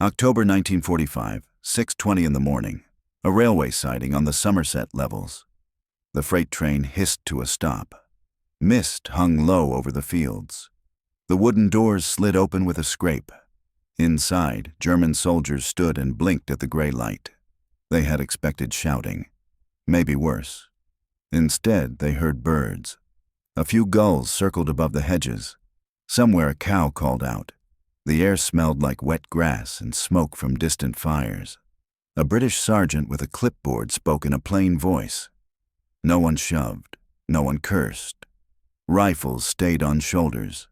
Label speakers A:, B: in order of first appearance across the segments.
A: October 1945, 6:20 in the morning. A railway siding on the Somerset levels. The freight train hissed to a stop. Mist hung low over the fields. The wooden doors slid open with a scrape. Inside, German soldiers stood and blinked at the gray light. They had expected shouting. Maybe worse. Instead, they heard birds. A few gulls circled above the hedges. Somewhere a cow called out. The air smelled like wet grass and smoke from distant fires. A British sergeant with a clipboard spoke in a plain voice. No one shoved. No one cursed. Rifles stayed on shoulders.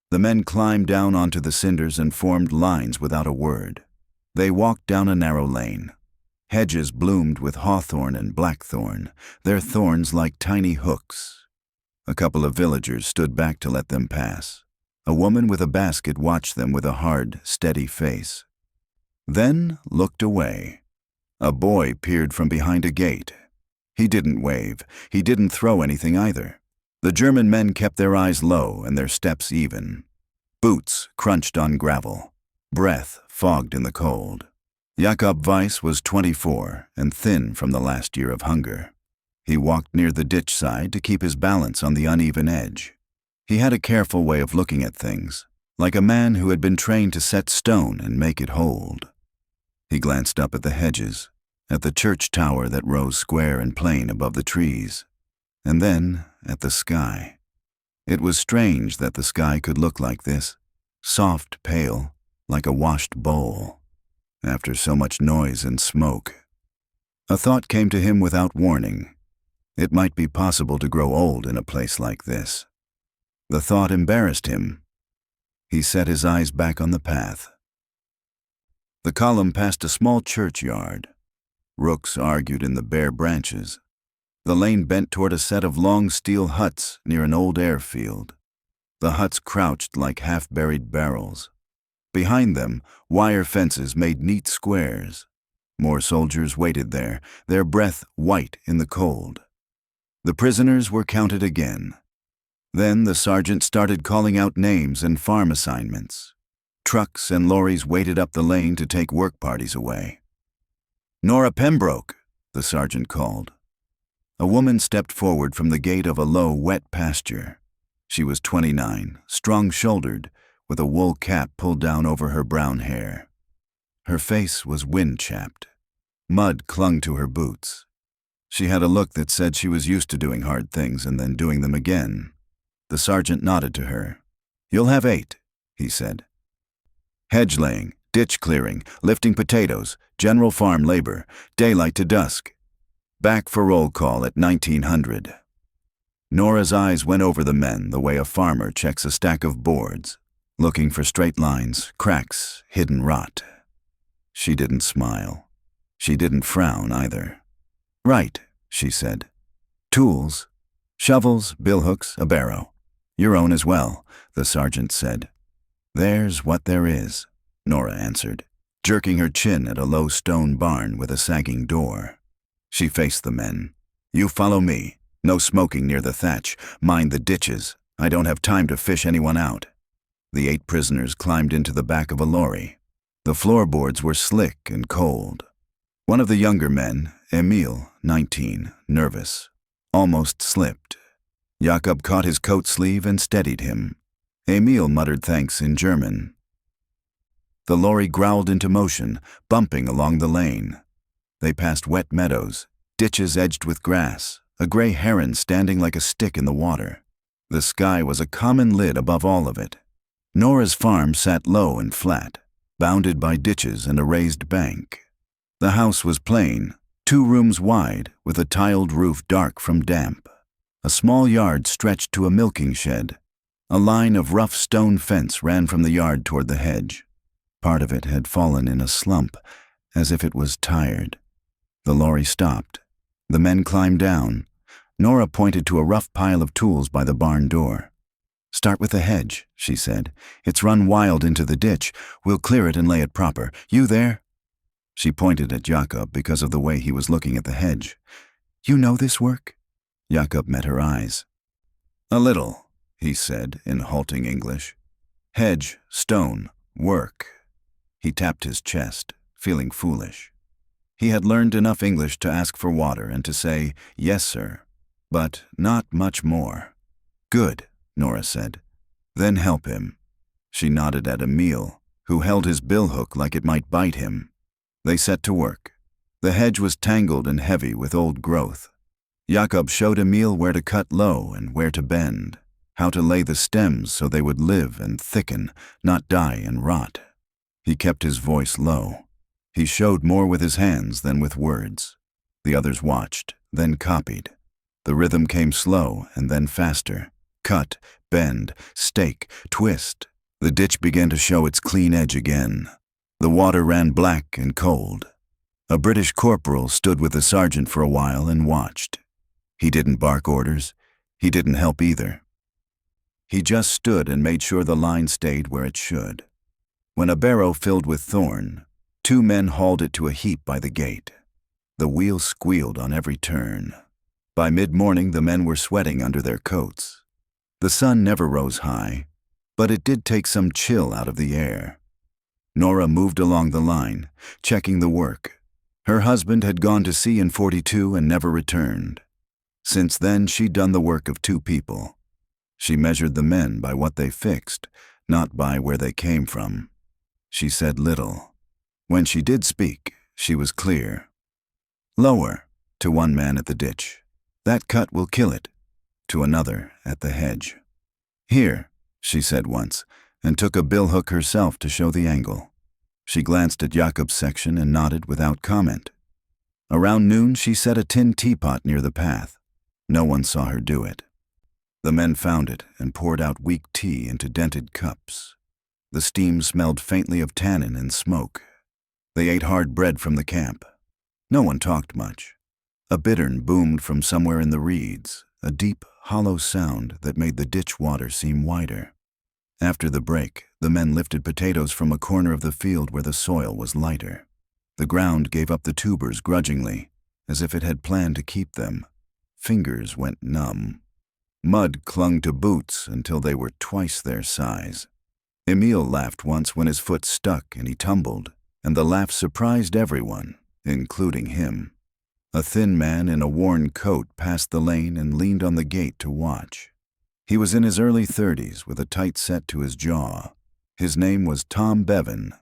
A: The men climbed down onto the cinders and formed lines without a word. They walked down a narrow lane. Hedges bloomed with hawthorn and blackthorn, their thorns like tiny hooks. A couple of villagers stood back to let them pass. A woman with a basket watched them with a hard, steady face. Then looked away. A boy peered from behind a gate. He didn't wave. He didn't throw anything either. The German men kept their eyes low and their steps even. Boots crunched on gravel. Breath fogged in the cold. Jakob Weiss was 24 and thin from the last year of hunger. He walked near the ditch side to keep his balance on the uneven edge. He had a careful way of looking at things, like a man who had been trained to set stone and make it hold. He glanced up at the hedges, at the church tower that rose square and plain above the trees, and then at the sky. It was strange that the sky could look like this, soft, pale, like a washed bowl, after so much noise and smoke. A thought came to him without warning. It might be possible to grow old in a place like this. The thought embarrassed him. He set his eyes back on the path. The column passed a small churchyard. Rooks argued in the bare branches. The lane bent toward a set of long steel huts near an old airfield. The huts crouched like half-buried barrels. Behind them, wire fences made neat squares. More soldiers waited there, their breath white in the cold. The prisoners were counted again. Then the sergeant started calling out names and farm assignments. Trucks and lorries waited up the lane to take work parties away. "Nora Pembroke," the sergeant called. A woman stepped forward from the gate of a low, wet pasture. She was 29, strong-shouldered, with a wool cap pulled down over her brown hair. Her face was wind-chapped. Mud clung to her boots. She had a look that said she was used to doing hard things and then doing them again. The sergeant nodded to her. "You'll have 8, he said. "Hedge laying, ditch clearing, lifting potatoes, general farm labor, daylight to dusk. Back for roll call at 1900. Nora's eyes went over the men the way a farmer checks a stack of boards, looking for straight lines, cracks, hidden rot. She didn't smile. She didn't frown either. "Right," she said. "Tools, shovels, billhooks, a barrow. Your own as well," the sergeant said. "There's what there is," Nora answered, jerking her chin at a low stone barn with a sagging door. She faced the men. "You follow me. No smoking near the thatch. Mind the ditches. I don't have time to fish anyone out." The 8 prisoners climbed into the back of a lorry. The floorboards were slick and cold. One of the younger men, Emil, 19, nervous, almost slipped. Jakob caught his coat sleeve and steadied him. Emil muttered thanks in German. The lorry growled into motion, bumping along the lane. They passed wet meadows, ditches edged with grass, a gray heron standing like a stick in the water. The sky was a common lid above all of it. Nora's farm sat low and flat, bounded by ditches and a raised bank. The house was plain, 2 rooms wide, with a tiled roof dark from damp. A small yard stretched to a milking shed. A line of rough stone fence ran from the yard toward the hedge. Part of it had fallen in a slump, as if it was tired. The lorry stopped. The men climbed down. Nora pointed to a rough pile of tools by the barn door. "Start with the hedge," she said. "It's run wild into the ditch. We'll clear it and lay it proper. You there?" She pointed at Jakob because of the way he was looking at the hedge. "You know this work?" Jakob met her eyes. "A little," he said in halting English. "Hedge, stone, work." He tapped his chest, feeling foolish. He had learned enough English to ask for water and to say, "Yes, sir," but not much more. "Good," Nora said. "Then help him." She nodded at Emil, who held his billhook like it might bite him. They set to work. The hedge was tangled and heavy with old growth. Jakob showed Emil where to cut low and where to bend, how to lay the stems so they would live and thicken, not die and rot. He kept his voice low. He showed more with his hands than with words. The others watched, then copied. The rhythm came slow and then faster. Cut, bend, stake, twist. The ditch began to show its clean edge again. The water ran black and cold. A British corporal stood with the sergeant for a while and watched. He didn't bark orders. He didn't help either. He just stood and made sure the line stayed where it should. When a barrow filled with thorn, 2 men hauled it to a heap by the gate. The wheel squealed on every turn. By mid-morning, the men were sweating under their coats. The sun never rose high, but it did take some chill out of the air. Nora moved along the line, checking the work. Her husband had gone to sea in '42 and never returned. Since then, she'd done the work of 2 people. She measured the men by what they fixed, not by where they came from. She said little. When she did speak, she was clear. "Lower," to one man at the ditch. "That cut will kill it," to another at the hedge. "Here," she said once, and took a billhook herself to show the angle. She glanced at Jakob's section and nodded without comment. Around noon, she set a tin teapot near the path. No one saw her do it. The men found it and poured out weak tea into dented cups. The steam smelled faintly of tannin and smoke. They ate hard bread from the camp. No one talked much. A bittern boomed from somewhere in the reeds, a deep, hollow sound that made the ditch water seem wider. After the break, the men lifted potatoes from a corner of the field where the soil was lighter. The ground gave up the tubers grudgingly, as if it had planned to keep them. Fingers went numb. Mud clung to boots until they were twice their size. Emil laughed once when his foot stuck and he tumbled, and the laugh surprised everyone, including him. A thin man in a worn coat passed the lane and leaned on the gate to watch. He was in his early 30s with a tight set to his jaw. His name was Tom Bevan.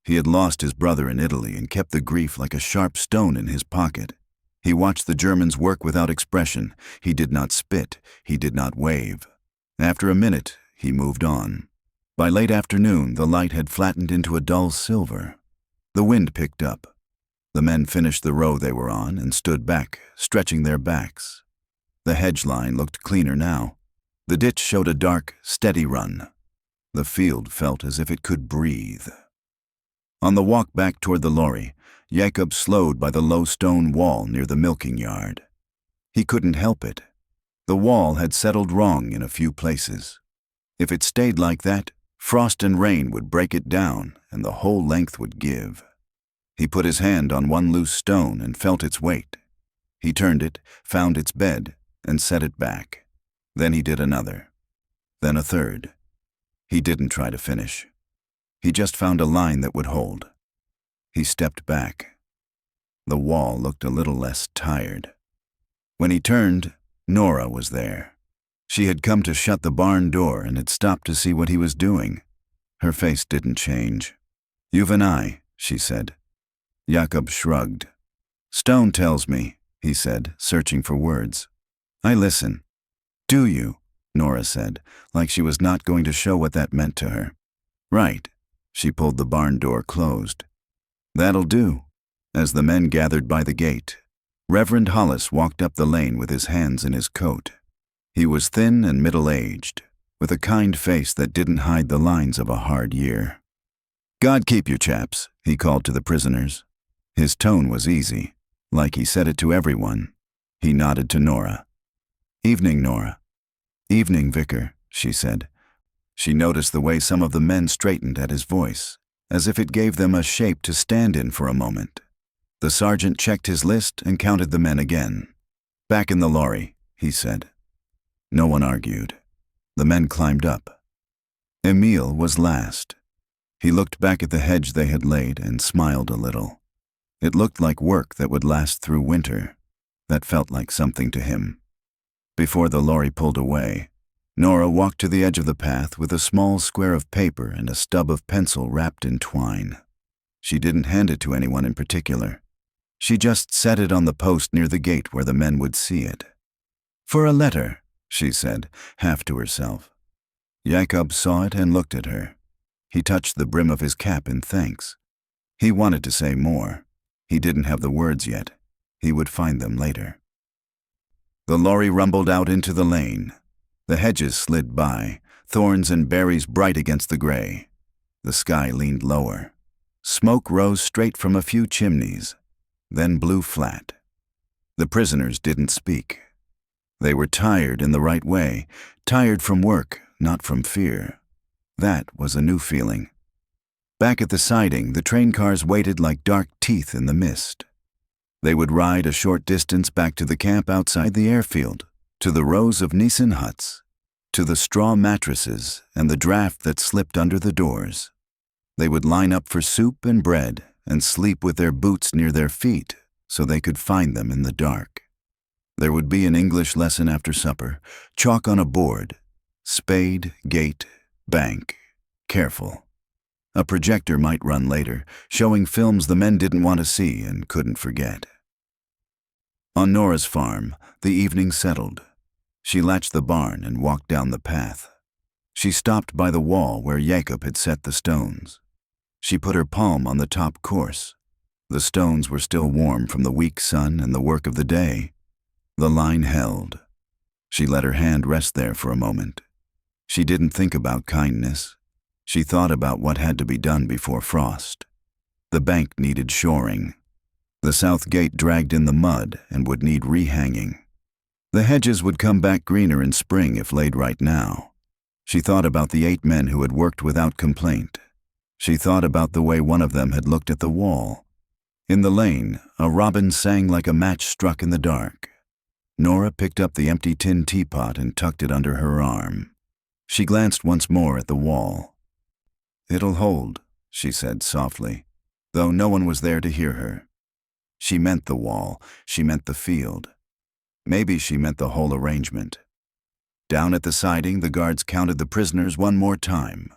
A: He had lost his brother in Italy and kept the grief like a sharp stone in his pocket. He watched the Germans work without expression. He did not spit. He did not wave. After a minute, he moved on. By late afternoon, the light had flattened into a dull silver. The wind picked up. The men finished the row they were on and stood back, stretching their backs. The hedge line looked cleaner now. The ditch showed a dark, steady run. The field felt as if it could breathe. On the walk back toward the lorry, Jakob slowed by the low stone wall near the milking yard. He couldn't help it. The wall had settled wrong in a few places. If it stayed like that, frost and rain would break it down and the whole length would give. He put his hand on one loose stone and felt its weight. He turned it, found its bed, and set it back. Then he did another. Then a third. He didn't try to finish. He just found a line that would hold. He stepped back. The wall looked a little less tired. When he turned, Nora was there. She had come to shut the barn door and had stopped to see what he was doing. Her face didn't change. "You've an eye," she said. Jakob shrugged. "Stone tells me," he said, searching for words. "I listen." "Do you?" Nora said, like she was not going to show what that meant to her. "Right." She pulled the barn door closed. "That'll do." As the men gathered by the gate, Reverend Hollis walked up the lane with his hands in his coat. He was thin and middle-aged, with a kind face that didn't hide the lines of a hard year. "God keep you, chaps," he called to the prisoners. His tone was easy, like he said it to everyone. He nodded to Nora. "Evening, Nora." "Evening, Vicar," she said. She noticed the way some of the men straightened at his voice, as if it gave them a shape to stand in for a moment. The sergeant checked his list and counted the men again. "Back in the lorry," he said. No one argued. The men climbed up. Emil was last. He looked back at the hedge they had laid and smiled a little. It looked like work that would last through winter. That felt like something to him. Before the lorry pulled away, Nora walked to the edge of the path with a small square of paper and a stub of pencil wrapped in twine. She didn't hand it to anyone in particular. She just set it on the post near the gate where the men would see it. "For a letter," she said, half to herself. Jacob saw it and looked at her. He touched the brim of his cap in thanks. He wanted to say more. He didn't have the words yet. He would find them later. The lorry rumbled out into the lane. The hedges slid by, thorns and berries bright against the gray. The sky leaned lower. Smoke rose straight from a few chimneys, then blew flat. The prisoners didn't speak. They were tired in the right way, tired from work, not from fear. That was a new feeling. Back at the siding, the train cars waited like dark teeth in the mist. They would ride a short distance back to the camp outside the airfield, to the rows of Nissan huts, to the straw mattresses and the draft that slipped under the doors. They would line up for soup and bread and sleep with their boots near their feet so they could find them in the dark. There would be an English lesson after supper, chalk on a board, spade, gate, bank, careful. A projector might run later, showing films the men didn't want to see and couldn't forget. On Nora's farm, the evening settled. She latched the barn and walked down the path. She stopped by the wall where Jacob had set the stones. She put her palm on the top course. The stones were still warm from the weak sun and the work of the day. The line held. She let her hand rest there for a moment. She didn't think about kindness. She thought about what had to be done before frost. The bank needed shoring. The south gate dragged in the mud and would need rehanging. The hedges would come back greener in spring if laid right now. She thought about the 8 men who had worked without complaint. She thought about the way one of them had looked at the wall. In the lane, a robin sang like a match struck in the dark. Nora picked up the empty tin teapot and tucked it under her arm. She glanced once more at the wall. "It'll hold," she said softly, though no one was there to hear her. She meant the wall. She meant the field. Maybe she meant the whole arrangement. Down at the siding, the guards counted the prisoners one more time.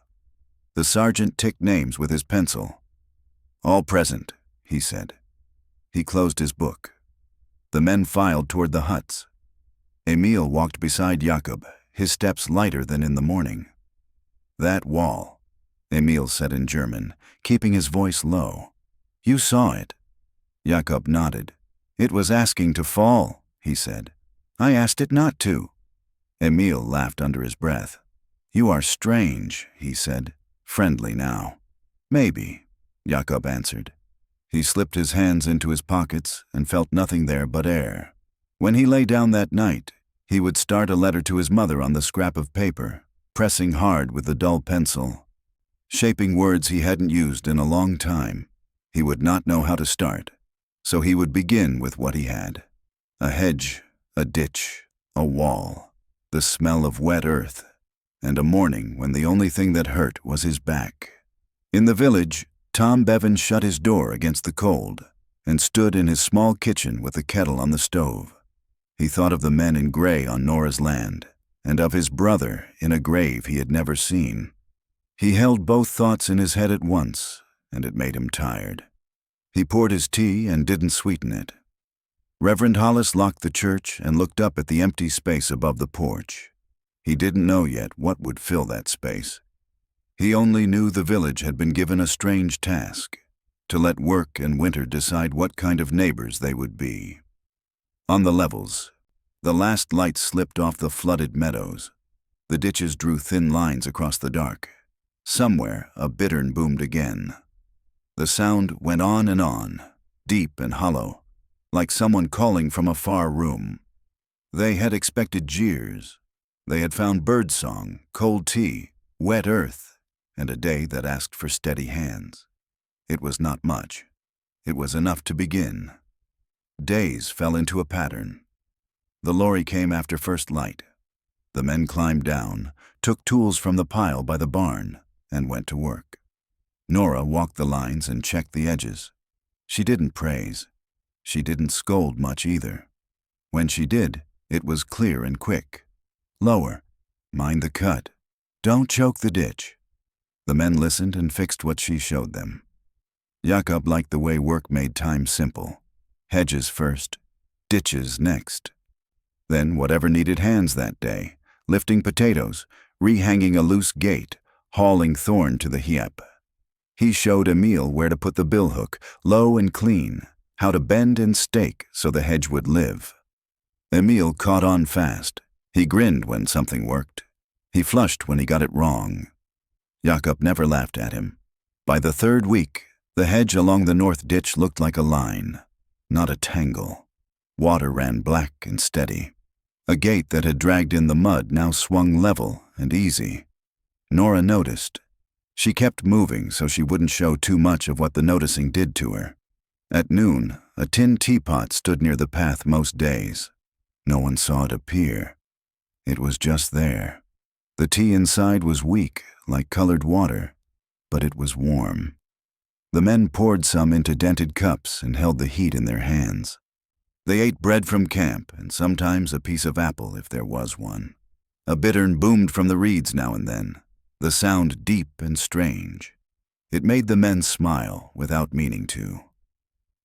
A: The sergeant ticked names with his pencil. "All present," he said. He closed his book. The men filed toward the huts. Emil walked beside Jacob, his steps lighter than in the morning. "That wall," Emil said in German, keeping his voice low. "You saw it." Jacob nodded. "It was asking to fall," he said. "I asked it not to." Emil laughed under his breath. "You are strange," he said, friendly now. "Maybe," Jacob answered. He slipped his hands into his pockets and felt nothing there but air. When he lay down that night, he would start a letter to his mother on the scrap of paper, pressing hard with the dull pencil, shaping words he hadn't used in a long time. He would not know how to start, so he would begin with what he had. A hedge, a ditch, a wall, the smell of wet earth, and a morning when the only thing that hurt was his back. In the village, Tom Bevan shut his door against the cold and stood in his small kitchen with the kettle on the stove. He thought of the men in gray on Nora's land and of his brother in a grave he had never seen. He held both thoughts in his head at once, and it made him tired. He poured his tea and didn't sweeten it. Reverend Hollis locked the church and looked up at the empty space above the porch. He didn't know yet what would fill that space. He only knew the village had been given a strange task, to let work and winter decide what kind of neighbors they would be. On the levels, the last light slipped off the flooded meadows. The ditches drew thin lines across the dark. Somewhere, a bittern boomed again. The sound went on, deep and hollow, like someone calling from a far room. They had expected jeers. They had found birdsong, cold tea, wet earth, and a day that asked for steady hands. It was not much. It was enough to begin. Days fell into a pattern. The lorry came after first light. The men climbed down, took tools from the pile by the barn, and went to work. Nora walked the lines and checked the edges. She didn't praise. She didn't scold much either. When she did, it was clear and quick. Lower. Mind the cut. Don't choke the ditch. The men listened and fixed what she showed them. Jakob liked the way work made time simple. Hedges first, ditches next. Then whatever needed hands that day, lifting potatoes, rehanging a loose gate, hauling thorn to the heap. He showed Emil where to put the billhook, low and clean, how to bend and stake so the hedge would live. Emil caught on fast. He grinned when something worked. He flushed when he got it wrong. Jakob never laughed at him. By the third week, the hedge along the north ditch looked like a line, not a tangle. Water ran black and steady. A gate that had dragged in the mud now swung level and easy. Nora noticed. She kept moving so she wouldn't show too much of what the noticing did to her. At noon, a tin teapot stood near the path most days. No one saw it appear. It was just there. The tea inside was weak, like colored water, but it was warm. The men poured some into dented cups and held the heat in their hands. They ate bread from camp and sometimes a piece of apple if there was one. A bittern boomed from the reeds now and then, the sound deep and strange. It made the men smile without meaning to.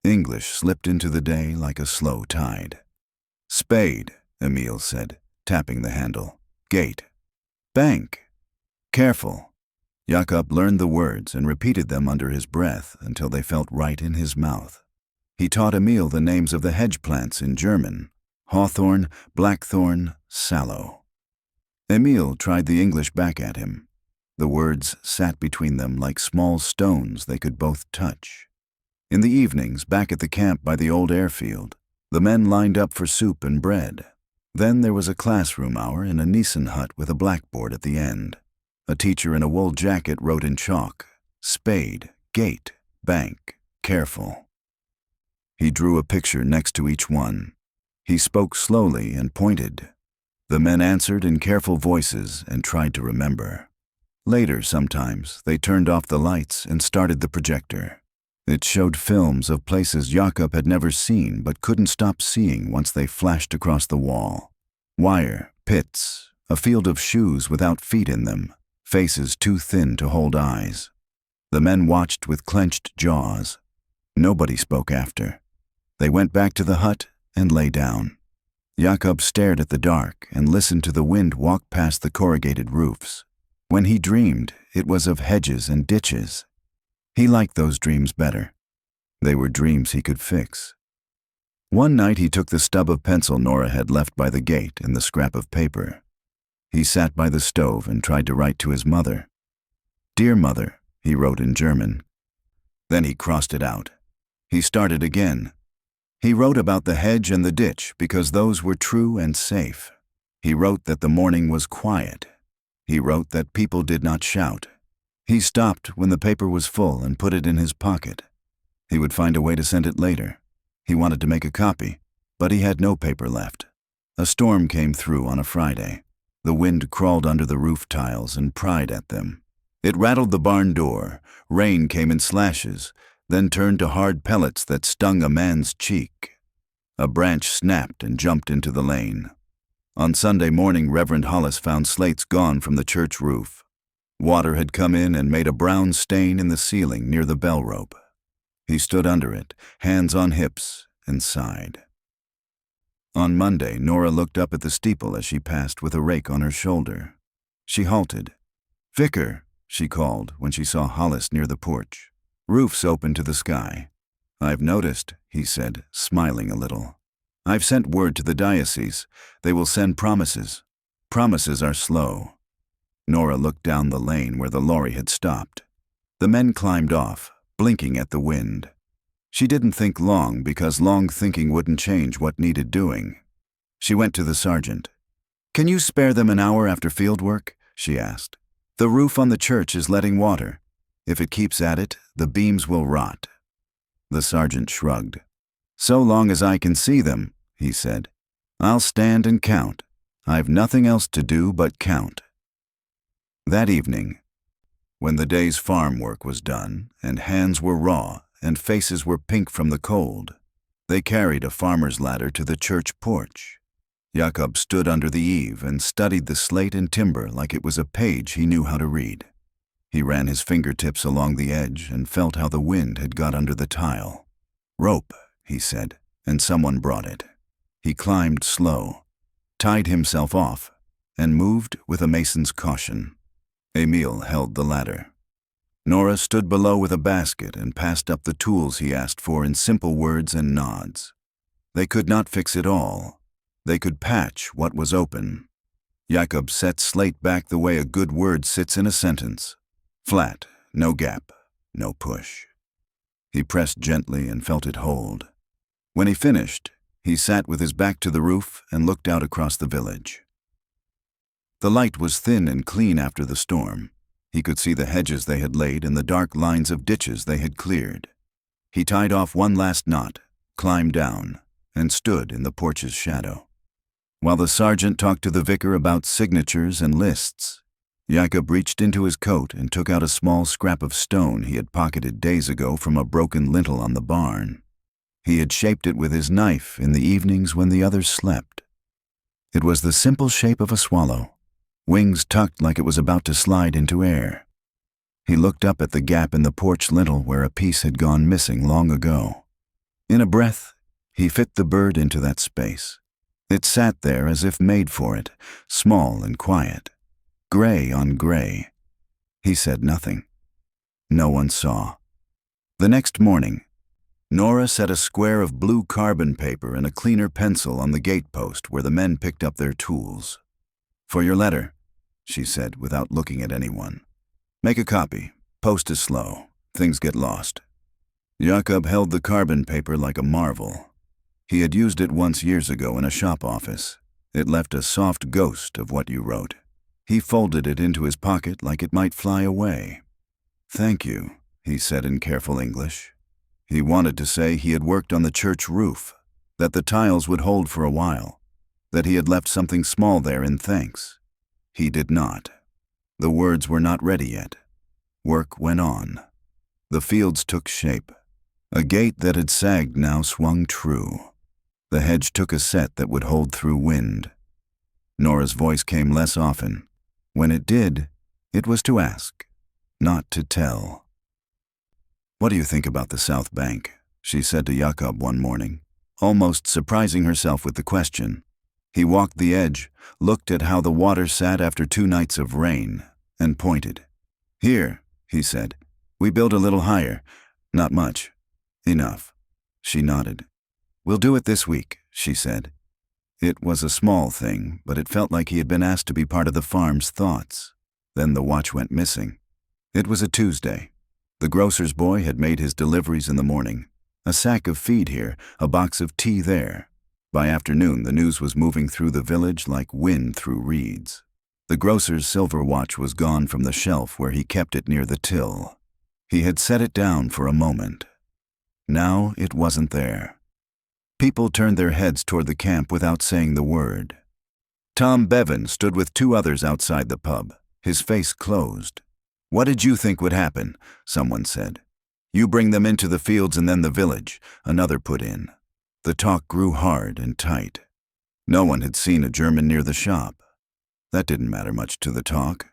A: English slipped into the day like a slow tide. Spade, Emil said, tapping the handle. Gate. Bank. Careful. Jakob learned the words and repeated them under his breath until they felt right in his mouth. He taught Emil the names of the hedge plants in German: hawthorn, blackthorn, sallow. Emil tried the English back at him. The words sat between them like small stones they could both touch. In the evenings, back at the camp by the old airfield, the men lined up for soup and bread. Then there was a classroom hour in a Nissen hut with a blackboard at the end. A teacher in a wool jacket wrote in chalk, spade, gate, bank, careful. He drew a picture next to each one. He spoke slowly and pointed. The men answered in careful voices and tried to remember. Later, sometimes, they turned off the lights and started the projector. It showed films of places Jakob had never seen but couldn't stop seeing once they flashed across the wall. Wire, pits, a field of shoes without feet in them, faces too thin to hold eyes. The men watched with clenched jaws. Nobody spoke after. They went back to the hut and lay down. Jakob stared at the dark and listened to the wind walk past the corrugated roofs. When he dreamed, it was of hedges and ditches. He liked those dreams better. They were dreams he could fix. One night he took the stub of pencil Nora had left by the gate and the scrap of paper. He sat by the stove and tried to write to his mother. "Dear Mother," he wrote in German. Then he crossed it out. He started again. He wrote about the hedge and the ditch because those were true and safe. He wrote that the morning was quiet. He wrote that people did not shout. He stopped when the paper was full and put it in his pocket. He would find a way to send it later. He wanted to make a copy, but he had no paper left. A storm came through on a Friday. The wind crawled under the roof tiles and pried at them. It rattled the barn door. Rain came in slashes, then turned to hard pellets that stung a man's cheek. A branch snapped and jumped into the lane. On Sunday morning, Reverend Hollis found slates gone from the church roof. Water had come in and made a brown stain in the ceiling near the bell rope. He stood under it, hands on hips, and sighed. On Monday, Nora looked up at the steeple as she passed with a rake on her shoulder. She halted. "Vicar," she called when she saw Hollis near the porch. Roofs open to the sky. "I've noticed," he said, smiling a little. "I've sent word to the diocese. They will send promises. Promises are slow." Nora looked down the lane where the lorry had stopped. The men climbed off, blinking at the wind. She didn't think long because long thinking wouldn't change what needed doing. She went to the sergeant. "Can you spare them an hour after field work?" she asked. "The roof on the church is letting water. If it keeps at it, the beams will rot." The sergeant shrugged. "So long as I can see them," he said. "I'll stand and count. I've nothing else to do but count." That evening, When the day's farm work was done, and hands were raw and faces were pink from the cold, they carried a farmer's ladder to the church porch. Jakob stood under the eave and studied the slate and timber like it was a page he knew how to read. He ran his fingertips along the edge and felt how the wind had got under the tile. "Rope," he said, and someone brought it. He climbed slow, tied himself off, and moved with a mason's caution. Emil held the ladder. Nora stood below with a basket and passed up the tools he asked for in simple words and nods. They could not fix it all. They could patch what was open. Jakob set slate back the way a good word sits in a sentence. Flat, no gap, no push. He pressed gently and felt it hold. When he finished, he sat with his back to the roof and looked out across the village. The light was thin and clean after the storm. He could see the hedges they had laid and the dark lines of ditches they had cleared. He tied off one last knot, climbed down, and stood in the porch's shadow. While the sergeant talked to the vicar about signatures and lists, Jakob reached into his coat and took out a small scrap of stone he had pocketed days ago from a broken lintel on the barn. He had shaped it with his knife in the evenings when the others slept. It was the simple shape of a swallow, wings tucked like it was about to slide into air. He looked up at the gap in the porch lintel where a piece had gone missing long ago. In a breath, he fit the bird into that space. It sat there as if made for it, small and quiet, gray on gray. He said nothing. No one saw. The next morning, Nora set a square of blue carbon paper and a cleaner pencil on the gatepost where the men picked up their tools. "For your letter," she said without looking at anyone. "Make a copy. Post is slow. Things get lost." Jakob held the carbon paper like a marvel. He had used it once years ago in a shop office. It left a soft ghost of what you wrote. He folded it into his pocket like it might fly away. "Thank you," he said in careful English. He wanted to say he had worked on the church roof, that the tiles would hold for a while, that he had left something small there in thanks. He did not. The words were not ready yet. Work went on. The fields took shape. A gate that had sagged now swung true. The hedge took a set that would hold through wind. Nora's voice came less often. When it did, it was to ask, not to tell. "What do you think about the South Bank?" she said to Jakob one morning, almost surprising herself with the question. He walked the edge, looked at how the water sat after 2 nights of rain, and pointed. "Here," he said. "We build a little higher. Not much. Enough." She nodded. "We'll do it this week," she said. It was a small thing, but it felt like he had been asked to be part of the farm's thoughts. Then the watch went missing. It was a Tuesday. The grocer's boy had made his deliveries in the morning. A sack of feed here, a box of tea there. By afternoon, the news was moving through the village like wind through reeds. The grocer's silver watch was gone from the shelf where he kept it near the till. He had set it down for a moment. Now it wasn't there. People turned their heads toward the camp without saying the word. Tom Bevan stood with 2 others outside the pub, his face closed. "What did you think would happen?" someone said. "You bring them into the fields and then the village," another put in. The talk grew hard and tight. No one had seen a German near the shop. That didn't matter much to the talk.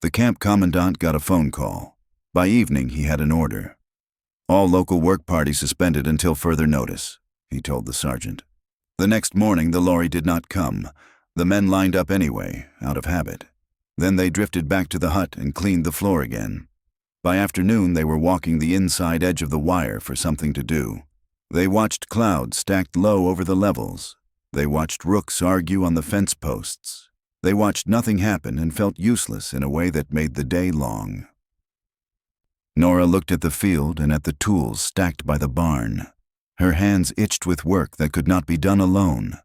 A: The camp commandant got a phone call. By evening, he had an order. "All local work parties suspended until further notice," he told the sergeant. The next morning, the lorry did not come. The men lined up anyway, out of habit. Then they drifted back to the hut and cleaned the floor again. By afternoon, they were walking the inside edge of the wire for something to do. They watched clouds stacked low over the levels. They watched rooks argue on the fence posts. They watched nothing happen and felt useless in a way that made the day long. Nora looked at the field and at the tools stacked by the barn. Her hands itched with work that could not be done alone.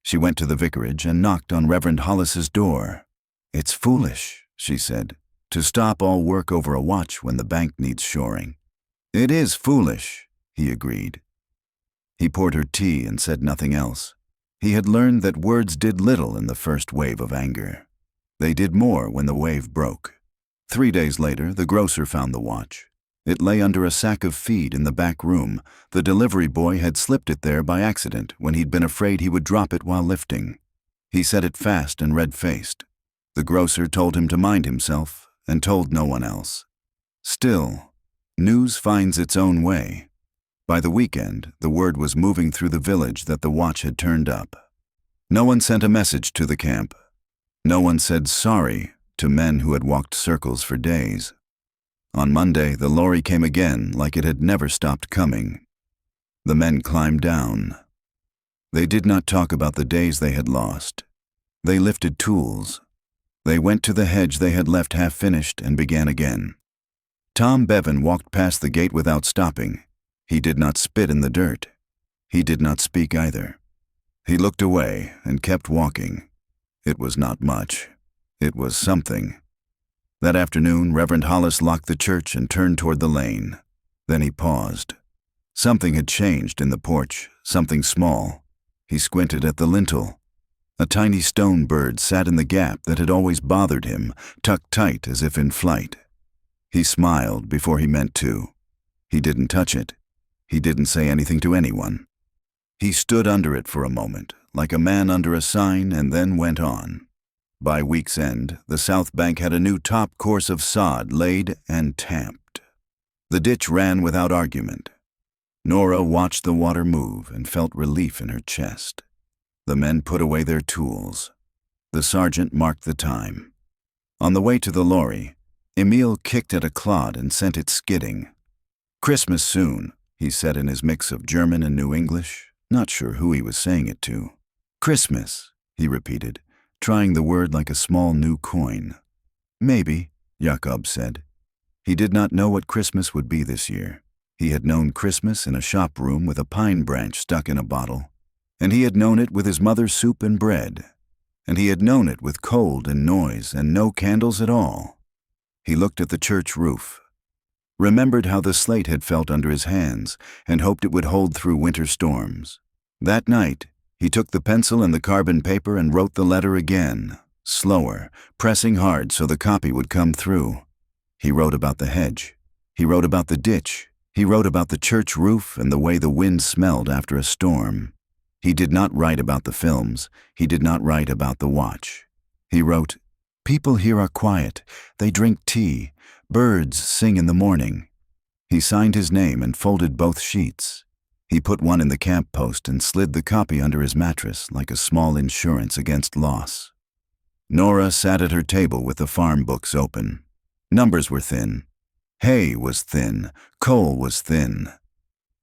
A: She went to the vicarage and knocked on Reverend Hollis's door. "It's foolish," she said, "to stop all work over a watch when the bank needs shoring." "It is foolish," he agreed. He poured her tea and said nothing else. He had learned that words did little in the first wave of anger. They did more when the wave broke. 3 days later, the grocer found the watch. It lay under a sack of feed in the back room. The delivery boy had slipped it there by accident when he'd been afraid he would drop it while lifting. He set it fast and red-faced. The grocer told him to mind himself and told no one else. Still, news finds its own way. By the weekend, the word was moving through the village that the watch had turned up. No one sent a message to the camp. No one said sorry to men who had walked circles for days. On Monday, the lorry came again like it had never stopped coming. The men climbed down. They did not talk about the days they had lost. They lifted tools. They went to the hedge they had left half-finished and began again. Tom Bevan walked past the gate without stopping. He did not spit in the dirt. He did not speak either. He looked away and kept walking. It was not much. It was something. That afternoon, Reverend Hollis locked the church and turned toward the lane. Then he paused. Something had changed in the porch, something small. He squinted at the lintel. A tiny stone bird sat in the gap that had always bothered him, tucked tight as if in flight. He smiled before he meant to. He didn't touch it. He didn't say anything to anyone. He stood under it for a moment, like a man under a sign, and then went on. By week's end, the south bank had a new top course of sod laid and tamped. The ditch ran without argument. Nora watched the water move and felt relief in her chest. The men put away their tools. The sergeant marked the time. On the way to the lorry, Emil kicked at a clod and sent it skidding. "Christmas soon," he said in his mix of German and New English, not sure who he was saying it to. "Christmas," he repeated, trying the word like a small new coin. "Maybe," Jakob said. He did not know what Christmas would be this year. He had known Christmas in a shop room with a pine branch stuck in a bottle, and he had known it with his mother's soup and bread, and he had known it with cold and noise and no candles at all. He looked at the church roof, remembered how the slate had felt under his hands, and hoped it would hold through winter storms. That night, he took the pencil and the carbon paper and wrote the letter again, slower, pressing hard so the copy would come through. He wrote about the hedge. He wrote about the ditch. He wrote about the church roof and the way the wind smelled after a storm. He did not write about the films. He did not write about the watch. He wrote, "People here are quiet. They drink tea. Birds sing in the morning." He signed his name and folded both sheets. He put one in the camp post and slid the copy under his mattress like a small insurance against loss. Nora sat at her table with the farm books open. Numbers were thin. Hay was thin. Coal was thin.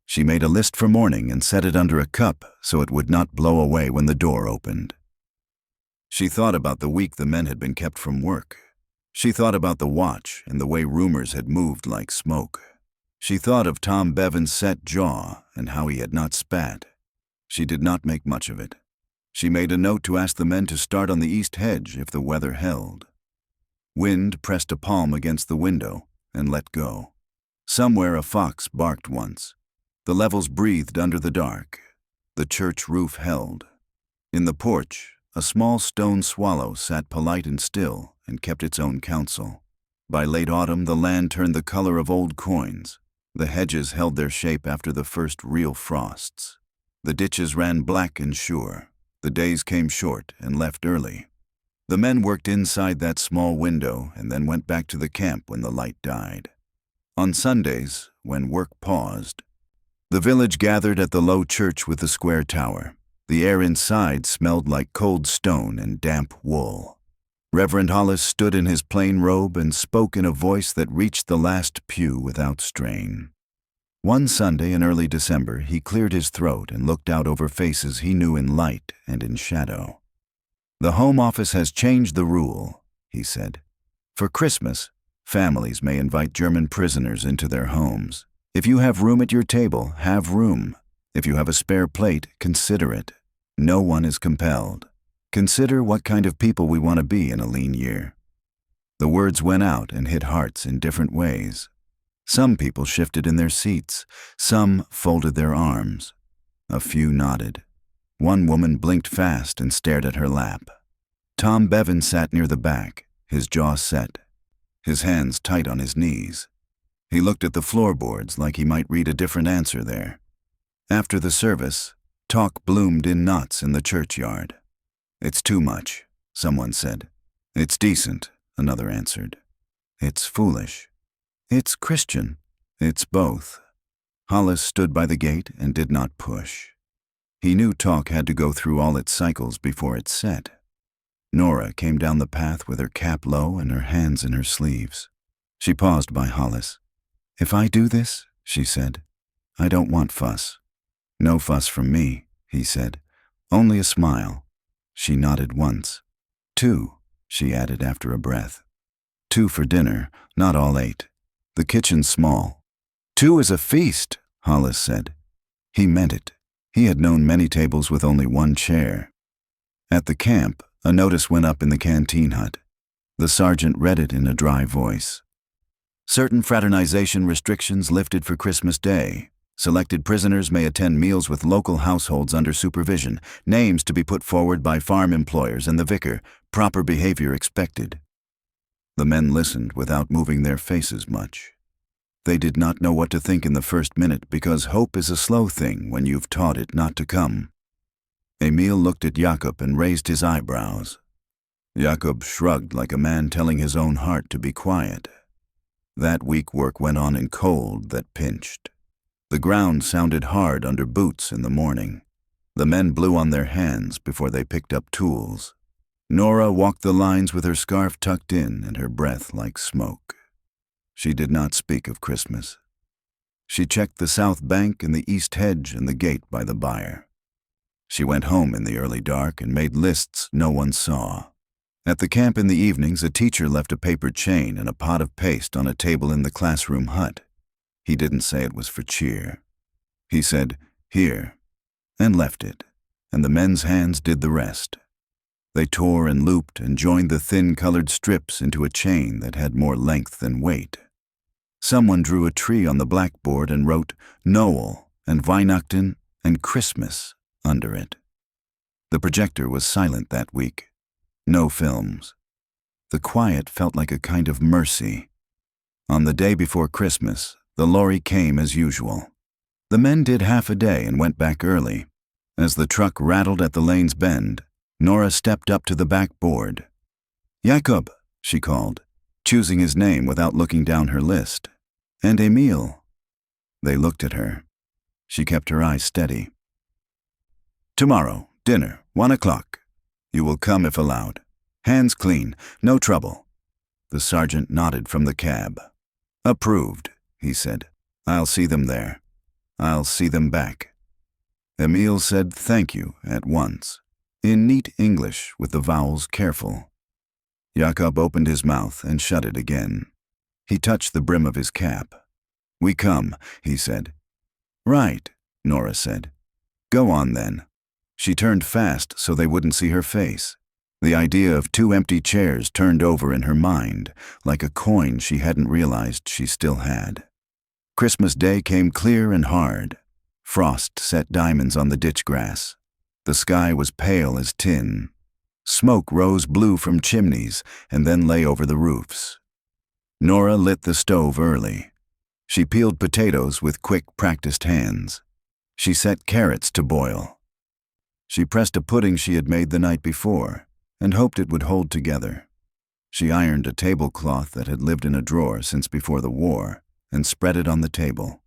A: She made a list for morning and set it under a cup so it would not blow away when the door opened. She thought about the week the men had been kept from work. She thought about the watch and the way rumors had moved like smoke. She thought of Tom Bevan's set jaw and how he had not spat. She did not make much of it. She made a note to ask the men to start on the east hedge if the weather held. Wind pressed a palm against the window and let go. Somewhere a fox barked once. The levels breathed under the dark. The church roof held. In the porch, a small stone swallow sat polite and still and kept its own counsel. By late autumn, the land turned the color of old coins. The hedges held their shape after the first real frosts. The ditches ran black and sure. The days came short and left early. The men worked inside that small window and then went back to the camp when the light died. On Sundays, when work paused, the village gathered at the low church with the square tower. The air inside smelled like cold stone and damp wool. Reverend Hollis stood in his plain robe and spoke in a voice that reached the last pew without strain. One Sunday in early December, he cleared his throat and looked out over faces he knew in light and in shadow. "The Home Office has changed the rule," he said. "For Christmas, families may invite German prisoners into their homes. If you have room at your table, have room. If you have a spare plate, consider it. No one is compelled. Consider what kind of people we want to be in a lean year." The words went out and hit hearts in different ways. Some people shifted in their seats. Some folded their arms. A few nodded. One woman blinked fast and stared at her lap. Tom Bevan sat near the back, his jaw set. his hands tight on his knees. He looked at the floorboards like he might read a different answer there. After the service, talk bloomed in knots in the churchyard. "It's too much," someone said. "It's decent," another answered. "It's foolish." "It's Christian." "It's both." Hollis stood by the gate and did not push. He knew talk had to go through all its cycles before it set. Nora came down the path with her cap low and her hands in her sleeves. She paused by Hollis. "If I do this," she said, "I don't want fuss." "No fuss from me," he said. "Only a smile." She nodded once. "Two," she added after a breath. "Two for dinner, not all 8. The kitchen's small." "2 is a feast," Hollis said. He meant it. He had known many tables with only one chair. At the camp, a notice went up in the canteen hut. The sergeant read it in a dry voice. "Certain fraternization restrictions lifted for Christmas Day. Selected prisoners may attend meals with local households under supervision. Names to be put forward by farm employers and the vicar. Proper behavior expected." The men listened without moving their faces much. They did not know what to think in the first minute because hope is a slow thing when you've taught it not to come. Emil looked at Jakob and raised his eyebrows. Jakob shrugged like a man telling his own heart to be quiet. That week work went on in cold that pinched. The ground sounded hard under boots in the morning. The men blew on their hands before they picked up tools. Nora walked the lines with her scarf tucked in and her breath like smoke. She did not speak of Christmas. She checked the south bank and the east hedge and the gate by the byre. She went home in the early dark and made lists no one saw. At the camp in the evenings, a teacher left a paper chain and a pot of paste on a table in the classroom hut. He didn't say it was for cheer. He said, "Here," and left it, and the men's hands did the rest. They tore and looped and joined the thin colored strips into a chain that had more length than weight. Someone drew a tree on the blackboard and wrote Noel and Weihnachten and Christmas under it. The projector was silent that week. No films. The quiet felt like a kind of mercy. On the day before Christmas, the lorry came as usual. The men did half a day and went back early. As the truck rattled at the lane's bend, Nora stepped up to the back board. "Jakob," she called, choosing his name without looking down her list. "And Emil." They looked at her. She kept her eyes steady. "Tomorrow, dinner, 1 o'clock. You will come if allowed. Hands clean, no trouble." The sergeant nodded from the cab. "Approved," he said. "I'll see them there. I'll see them back." Emil said thank you at once, in neat English with the vowels careful. Jakob opened his mouth and shut it again. He touched the brim of his cap. "We come," he said. "Right," Nora said. "Go on then." She turned fast so they wouldn't see her face. The idea of 2 empty chairs turned over in her mind, like a coin she hadn't realized she still had. Christmas Day came clear and hard. Frost set diamonds on the ditch grass. The sky was pale as tin. Smoke rose blue from chimneys and then lay over the roofs. Nora lit the stove early. She peeled potatoes with quick, practiced hands. She set carrots to boil. She pressed a pudding she had made the night before and hoped it would hold together. She ironed a tablecloth that had lived in a drawer since before the war and spread it on the table.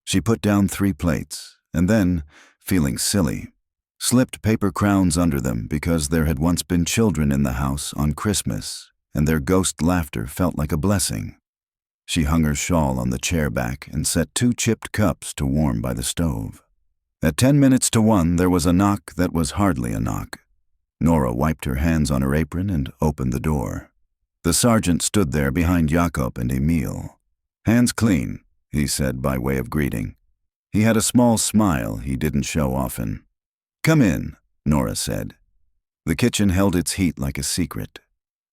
A: She put down 3 plates and then, feeling silly, slipped paper crowns under them because there had once been children in the house on Christmas and their ghost laughter felt like a blessing. She hung her shawl on the chair back and set 2 chipped cups to warm by the stove. At 10 minutes to 1, there was a knock that was hardly a knock. Nora wiped her hands on her apron and opened the door. The sergeant stood there behind Jakob and Emil. "Hands clean," he said by way of greeting. He had a small smile he didn't show often. "Come in," Nora said. The kitchen held its heat like a secret.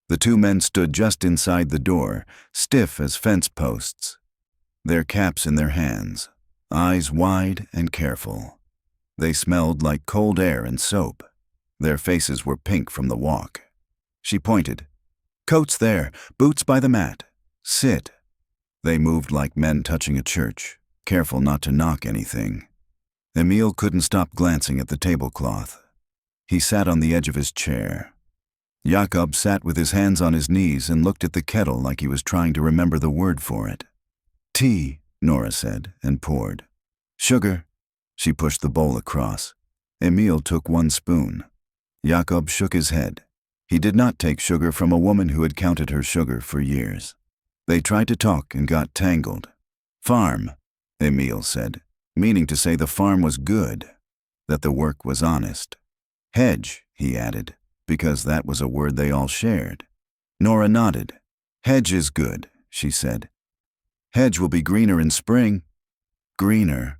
A: The 2 men stood just inside the door, stiff as fence posts, their caps in their hands, eyes wide and careful. They smelled like cold air and soap. Their faces were pink from the walk. She pointed. "Coats there, boots by the mat. Sit. They moved like men touching a church, careful not to knock anything. Emil couldn't stop glancing at the tablecloth. He sat on the edge of his chair. Jakob sat with his hands on his knees and looked at the kettle like he was trying to remember the word for it. Tea, Nora said, and poured. Sugar. She pushed the bowl across. Emil took 1 spoon. Jakob shook his head. He did not take sugar from a woman who had counted her sugar for years. They tried to talk and got tangled. Farm, Emil said, meaning to say the farm was good, that the work was honest. Hedge, he added, because that was a word they all shared. Nora nodded. Hedge is good, she said. Hedge will be greener in spring. Greener,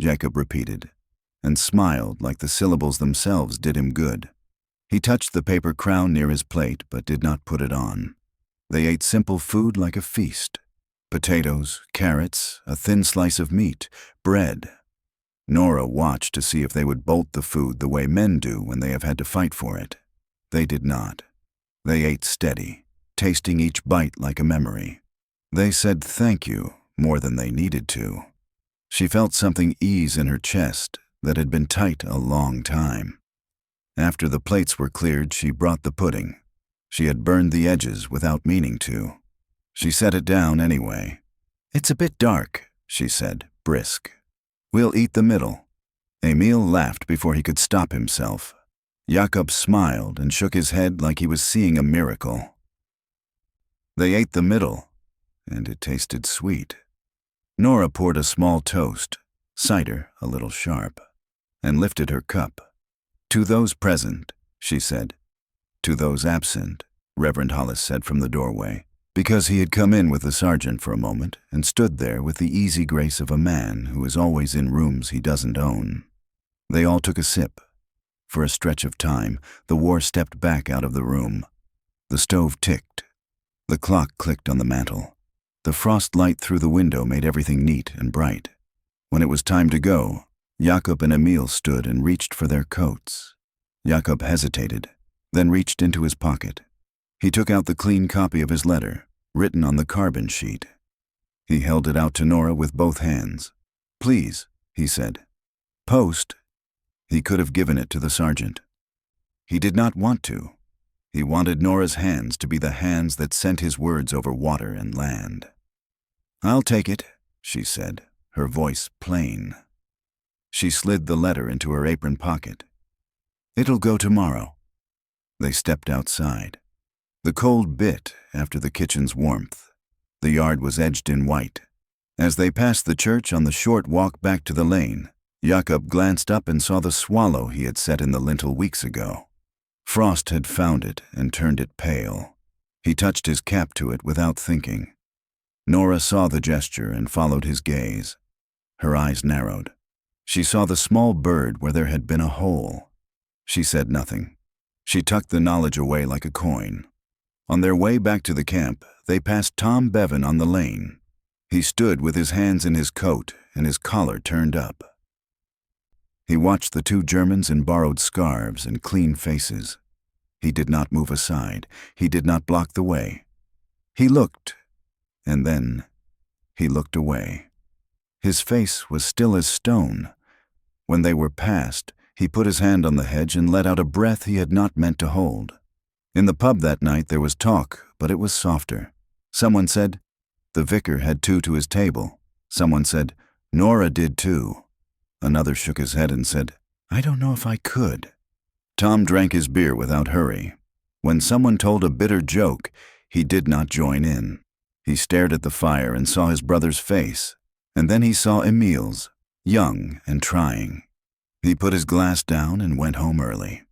A: Jacob repeated, and smiled like the syllables themselves did him good. He touched the paper crown near his plate but did not put it on. They ate simple food like a feast. Potatoes, carrots, a thin slice of meat, bread. Nora watched to see if they would bolt the food the way men do when they have had to fight for it. They did not. They ate steady, tasting each bite like a memory. They said thank you more than they needed to. She felt something ease in her chest that had been tight a long time. After the plates were cleared, she brought the pudding. She had burned the edges without meaning to. She set it down anyway. It's a bit dark, she said, brisk. We'll eat the middle. Emil laughed before he could stop himself. Jakob smiled and shook his head like he was seeing a miracle. They ate the middle, and it tasted sweet. Nora poured a small toast, cider a little sharp, and lifted her cup. To those present, she said. To those absent, Reverend Hollis said from the doorway, because he had come in with the sergeant for a moment and stood there with the easy grace of a man who is always in rooms he doesn't own. They all took a sip. For a stretch of time, the war stepped back out of the room. The stove ticked. The clock clicked on the mantel. The frost light through the window made everything neat and bright. When it was time to go, Jakob and Emil stood and reached for their coats. Jakob hesitated, then reached into his pocket. He took out the clean copy of his letter, written on the carbon sheet. He held it out to Nora with both hands. Please, he said. Post. He could have given it to the sergeant. He did not want to. He wanted Nora's hands to be the hands that sent his words over water and land. I'll take it, she said, her voice plain. She slid the letter into her apron pocket. It'll go tomorrow. They stepped outside. The cold bit after the kitchen's warmth. The yard was edged in white. As they passed the church on the short walk back to the lane, Jakob glanced up and saw the swallow he had set in the lintel weeks ago. Frost had found it and turned it pale. He touched his cap to it without thinking. Nora saw the gesture and followed his gaze. Her eyes narrowed. She saw the small bird where there had been a hole. She said nothing. She tucked the knowledge away like a coin. On their way back to the camp, they passed Tom Bevan on the lane. He stood with his hands in his coat and his collar turned up. He watched the 2 Germans in borrowed scarves and clean faces. He did not move aside. He did not block the way. He looked, and then he looked away. His face was still as stone. When they were past, he put his hand on the hedge and let out a breath he had not meant to hold. In the pub that night there was talk, but it was softer. Someone said, the vicar had 2 to his table. Someone said, Nora did too. Another shook his head and said, I don't know if I could. Tom drank his beer without hurry. When someone told a bitter joke, he did not join in. He stared at the fire and saw his brother's face, and then he saw Emil's, young and trying. He put his glass down and went home early.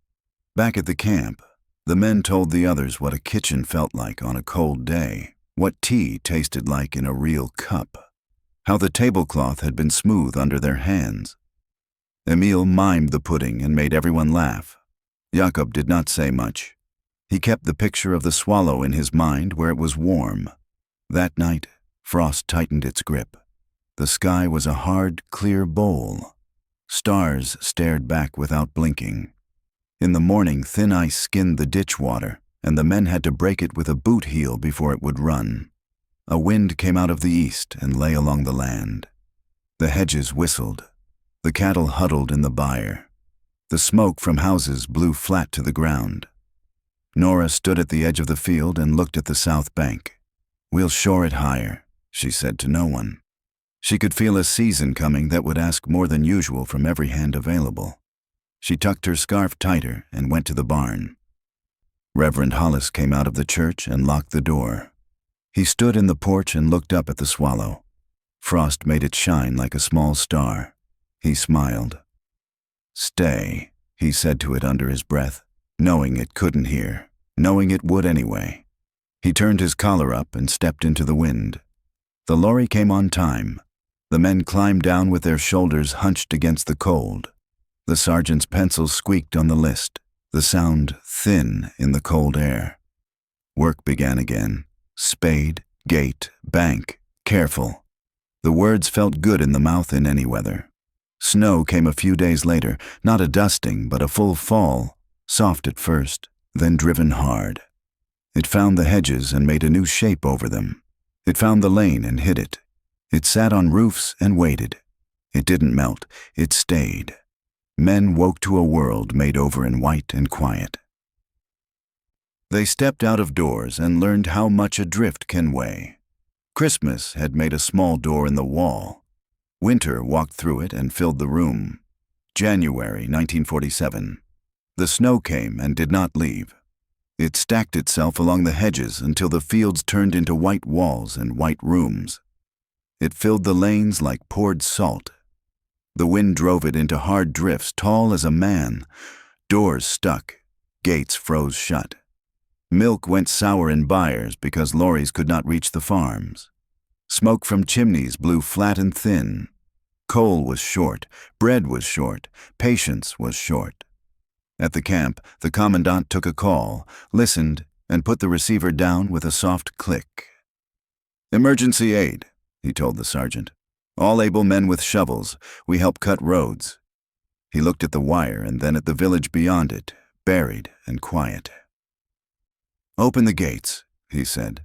A: Back at the camp, the men told the others what a kitchen felt like on a cold day, what tea tasted like in a real cup, how the tablecloth had been smooth under their hands. Emil mimed the pudding and made everyone laugh. Jakob did not say much. He kept the picture of the swallow in his mind where it was warm. That night, frost tightened its grip. The sky was a hard, clear bowl. Stars stared back without blinking. In the morning, thin ice skinned the ditch water, and the men had to break it with a boot heel before it would run. A wind came out of the east and lay along the land. The hedges whistled. The cattle huddled in the byre. The smoke from houses blew flat to the ground. Nora stood at the edge of the field and looked at the south bank. "We'll shore it higher," she said to no one. She could feel a season coming that would ask more than usual from every hand available. She tucked her scarf tighter and went to the barn. Reverend Hollis came out of the church and locked the door. He stood in the porch and looked up at the swallow. Frost made it shine like a small star. He smiled. "Stay," he said to it under his breath, knowing it couldn't hear, knowing it would anyway. He turned his collar up and stepped into the wind. The lorry came on time. The men climbed down with their shoulders hunched against the cold. The sergeant's pencil squeaked on the list, the sound thin in the cold air. Work began again. Spade, gate, bank, careful. The words felt good in the mouth in any weather. Snow came a few days later, not a dusting, but a full fall, soft at first, then driven hard. It found the hedges and made a new shape over them. It found the lane and hid it. It sat on roofs and waited. It didn't melt, it stayed. Men woke to a world made over in white and quiet. They stepped out of doors and learned how much a drift can weigh. Christmas had made a small door in the wall. Winter walked through it and filled the room. January 1947. The snow came and did not leave. It stacked itself along the hedges until the fields turned into white walls and white rooms. It filled the lanes like poured salt. The wind drove it into hard drifts tall as a man. Doors stuck. Gates froze shut. Milk went sour in byres because lorries could not reach the farms. Smoke from chimneys blew flat and thin. Coal was short. Bread was short. Patience was short. At the camp, the commandant took a call, listened, and put the receiver down with a soft click. "Emergency aid," he told the sergeant. "All able men with shovels. We help cut roads." He looked at the wire and then at the village beyond it, buried and quiet. "Open the gates," he said.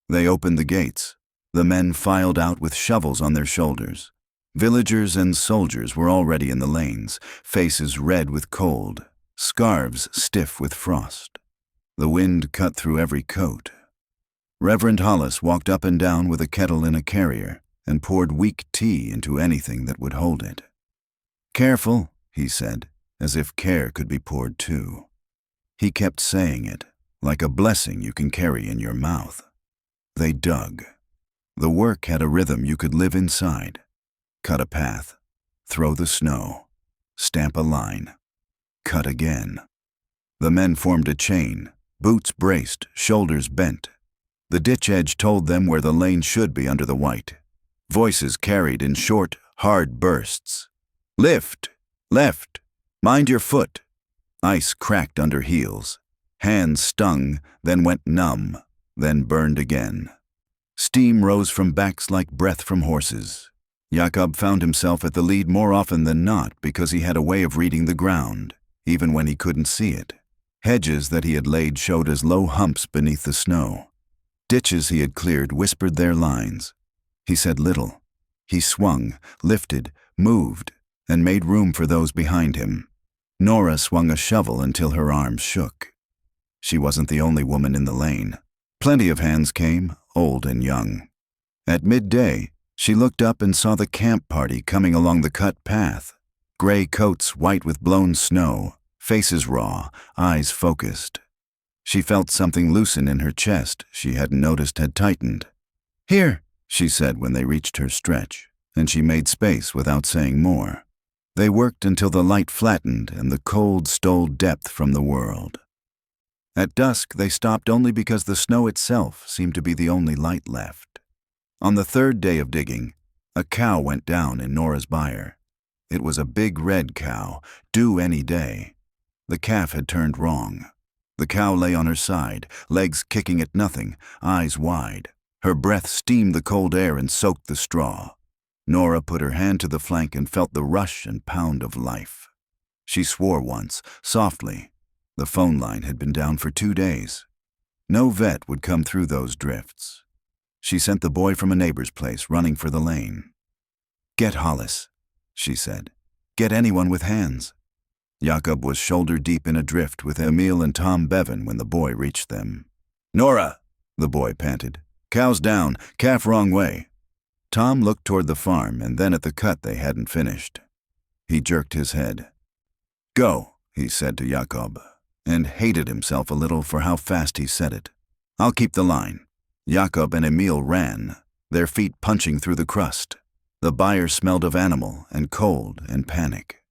A: They opened the gates. The men filed out with shovels on their shoulders. Villagers and soldiers were already in the lanes, faces red with cold, scarves stiff with frost. The wind cut through every coat. Reverend Hollis walked up and down with a kettle in a carrier and poured weak tea into anything that would hold it. "Careful," he said, as if care could be poured too. He kept saying it, like a blessing you can carry in your mouth. They dug. The work had a rhythm you could live inside. Cut a path, throw the snow, stamp a line, cut again. The men formed a chain, boots braced, shoulders bent. The ditch edge told them where the lane should be under the white. Voices carried in short, hard bursts. "Lift! Left! Mind your foot!" Ice cracked under heels. Hands stung, then went numb, then burned again. Steam rose from backs like breath from horses. Jakob found himself at the lead more often than not because he had a way of reading the ground, even when he couldn't see it. Hedges that he had laid showed as low humps beneath the snow. Ditches he had cleared whispered their lines. He said little. He swung, lifted, moved, and made room for those behind him. Nora swung a shovel until her arms shook. She wasn't the only woman in the lane. Plenty of hands came, old and young. At midday, she looked up and saw the camp party coming along the cut path. Gray coats white with blown snow, faces raw, eyes focused. She felt something loosen in her chest she hadn't noticed had tightened. "Here," she said when they reached her stretch, and she made space without saying more. They worked until the light flattened and the cold stole depth from the world. At dusk, they stopped only because the snow itself seemed to be the only light left. On the third day of digging, a cow went down in Nora's byre. It was a big red cow, due any day. The calf had turned wrong. The cow lay on her side, legs kicking at nothing, eyes wide. Her breath steamed the cold air and soaked the straw. Nora put her hand to the flank and felt the rush and pound of life. She swore once, softly. The phone line had been down for 2 days. No vet would come through those drifts. She sent the boy from a neighbor's place running for the lane. "Get Hollis," she said. "Get anyone with hands." Jakob was shoulder-deep in a drift with Emil and Tom Bevan when the boy reached them. "Nora," the boy panted. "Cows down, calf wrong way." Tom looked toward the farm and then at the cut they hadn't finished. He jerked his head. "Go," he said to Jakob, and hated himself a little for how fast he said it. "I'll keep the line." Jakob and Emil ran, their feet punching through the crust. The buyer smelled of animal and cold and panic.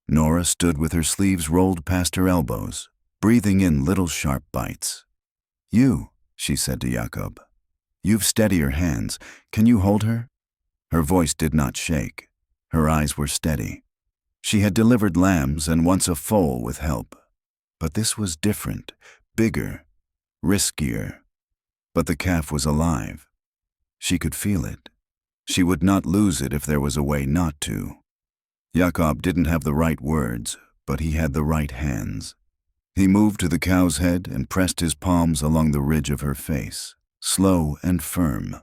A: Nora stood with her sleeves rolled past her elbows, breathing in little sharp bites. "You," she said to Jakob. "You've steadier hands. Can you hold her?" Her voice did not shake. Her eyes were steady. She had delivered lambs and once a foal with help. But this was different, bigger, riskier. But the calf was alive. She could feel it. She would not lose it if there was a way not to. Jakob didn't have the right words, but he had the right hands. He moved to the cow's head and pressed his palms along the ridge of her face, slow and firm.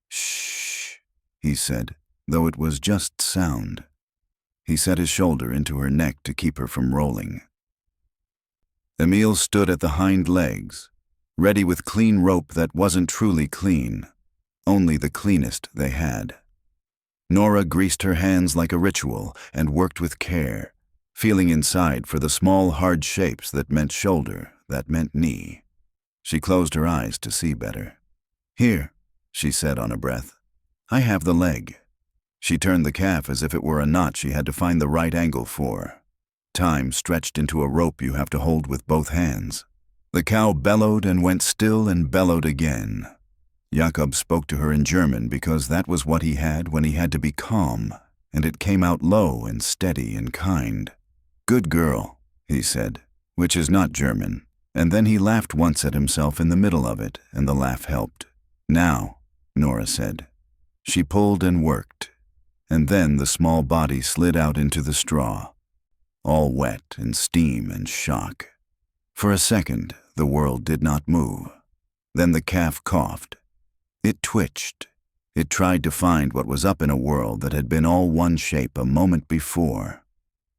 A: "Shh," he said, though it was just sound. He set his shoulder into her neck to keep her from rolling. Emil stood at the hind legs, ready with clean rope that wasn't truly clean, only the cleanest they had. Nora greased her hands like a ritual and worked with care, feeling inside for the small hard shapes that meant shoulder, that meant knee. She closed her eyes to see better. "Here," she said on a breath. "I have the leg." She turned the calf as if it were a knot she had to find the right angle for. Time stretched into a rope you have to hold with both hands. The cow bellowed and went still and bellowed again. Jakob spoke to her in German because that was what he had when he had to be calm, and it came out low and steady and kind. "Good girl," he said, which is not German, and then he laughed once at himself in the middle of it, and the laugh helped. "Now," Nora said. She pulled and worked, and then the small body slid out into the straw, all wet and steam and shock. For a second, the world did not move. Then the calf coughed. It twitched. It tried to find what was up in a world that had been all one shape a moment before.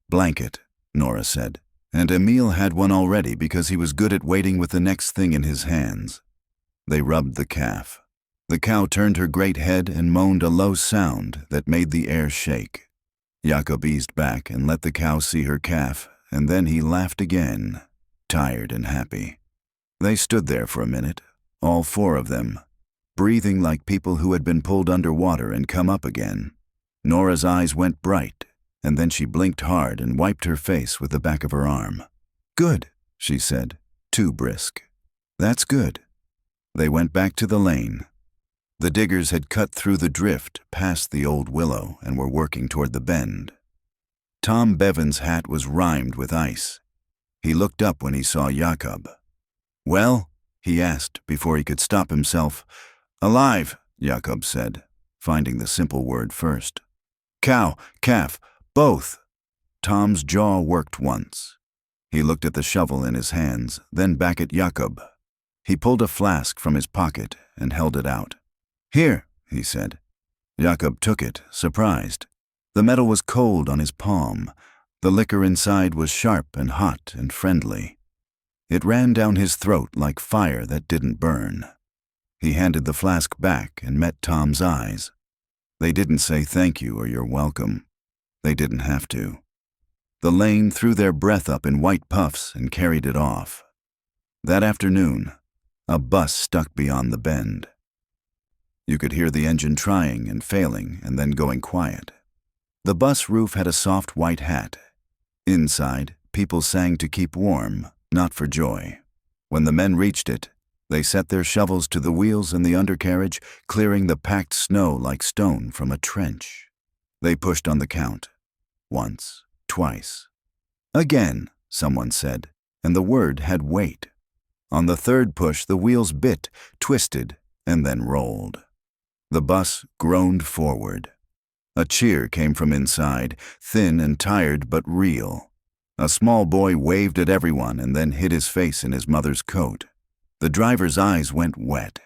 A: "Blanket," Nora said, and Emil had one already because he was good at waiting with the next thing in his hands. They rubbed the calf. The cow turned her great head and moaned a low sound that made the air shake. Jakob eased back and let the cow see her calf, and then he laughed again, tired and happy. They stood there for a minute, all four of them, breathing like people who had been pulled underwater and come up again. Nora's eyes went bright, and then she blinked hard and wiped her face with the back of her arm. "Good," she said, too brisk. "That's good." They went back to the lane. The diggers had cut through the drift past the old willow and were working toward the bend. Tom Bevan's hat was rimed with ice. He looked up when he saw Jakob. "Well?" he asked before he could stop himself. "Alive," Jakob said, finding the simple word first. "Cow, calf, both." Tom's jaw worked once. He looked at the shovel in his hands, then back at Jakob. He pulled a flask from his pocket and held it out. "Here," he said. Jakob took it, surprised. The metal was cold on his palm. The liquor inside was sharp and hot and friendly. It ran down his throat like fire that didn't burn. He handed the flask back and met Tom's eyes. They didn't say thank you or you're welcome. They didn't have to. The lane threw their breath up in white puffs and carried it off. That afternoon, a bus stuck beyond the bend. You could hear the engine trying and failing and then going quiet. The bus roof had a soft white hat. Inside, people sang to keep warm, not for joy. When the men reached it, they set their shovels to the wheels in the undercarriage, clearing the packed snow like stone from a trench. They pushed on the count. Once, twice. "Again," someone said, and the word had weight. On the third push, the wheels bit, twisted, and then rolled. The bus groaned forward. A cheer came from inside, thin and tired but real. A small boy waved at everyone and then hid his face in his mother's coat. The driver's eyes went wet.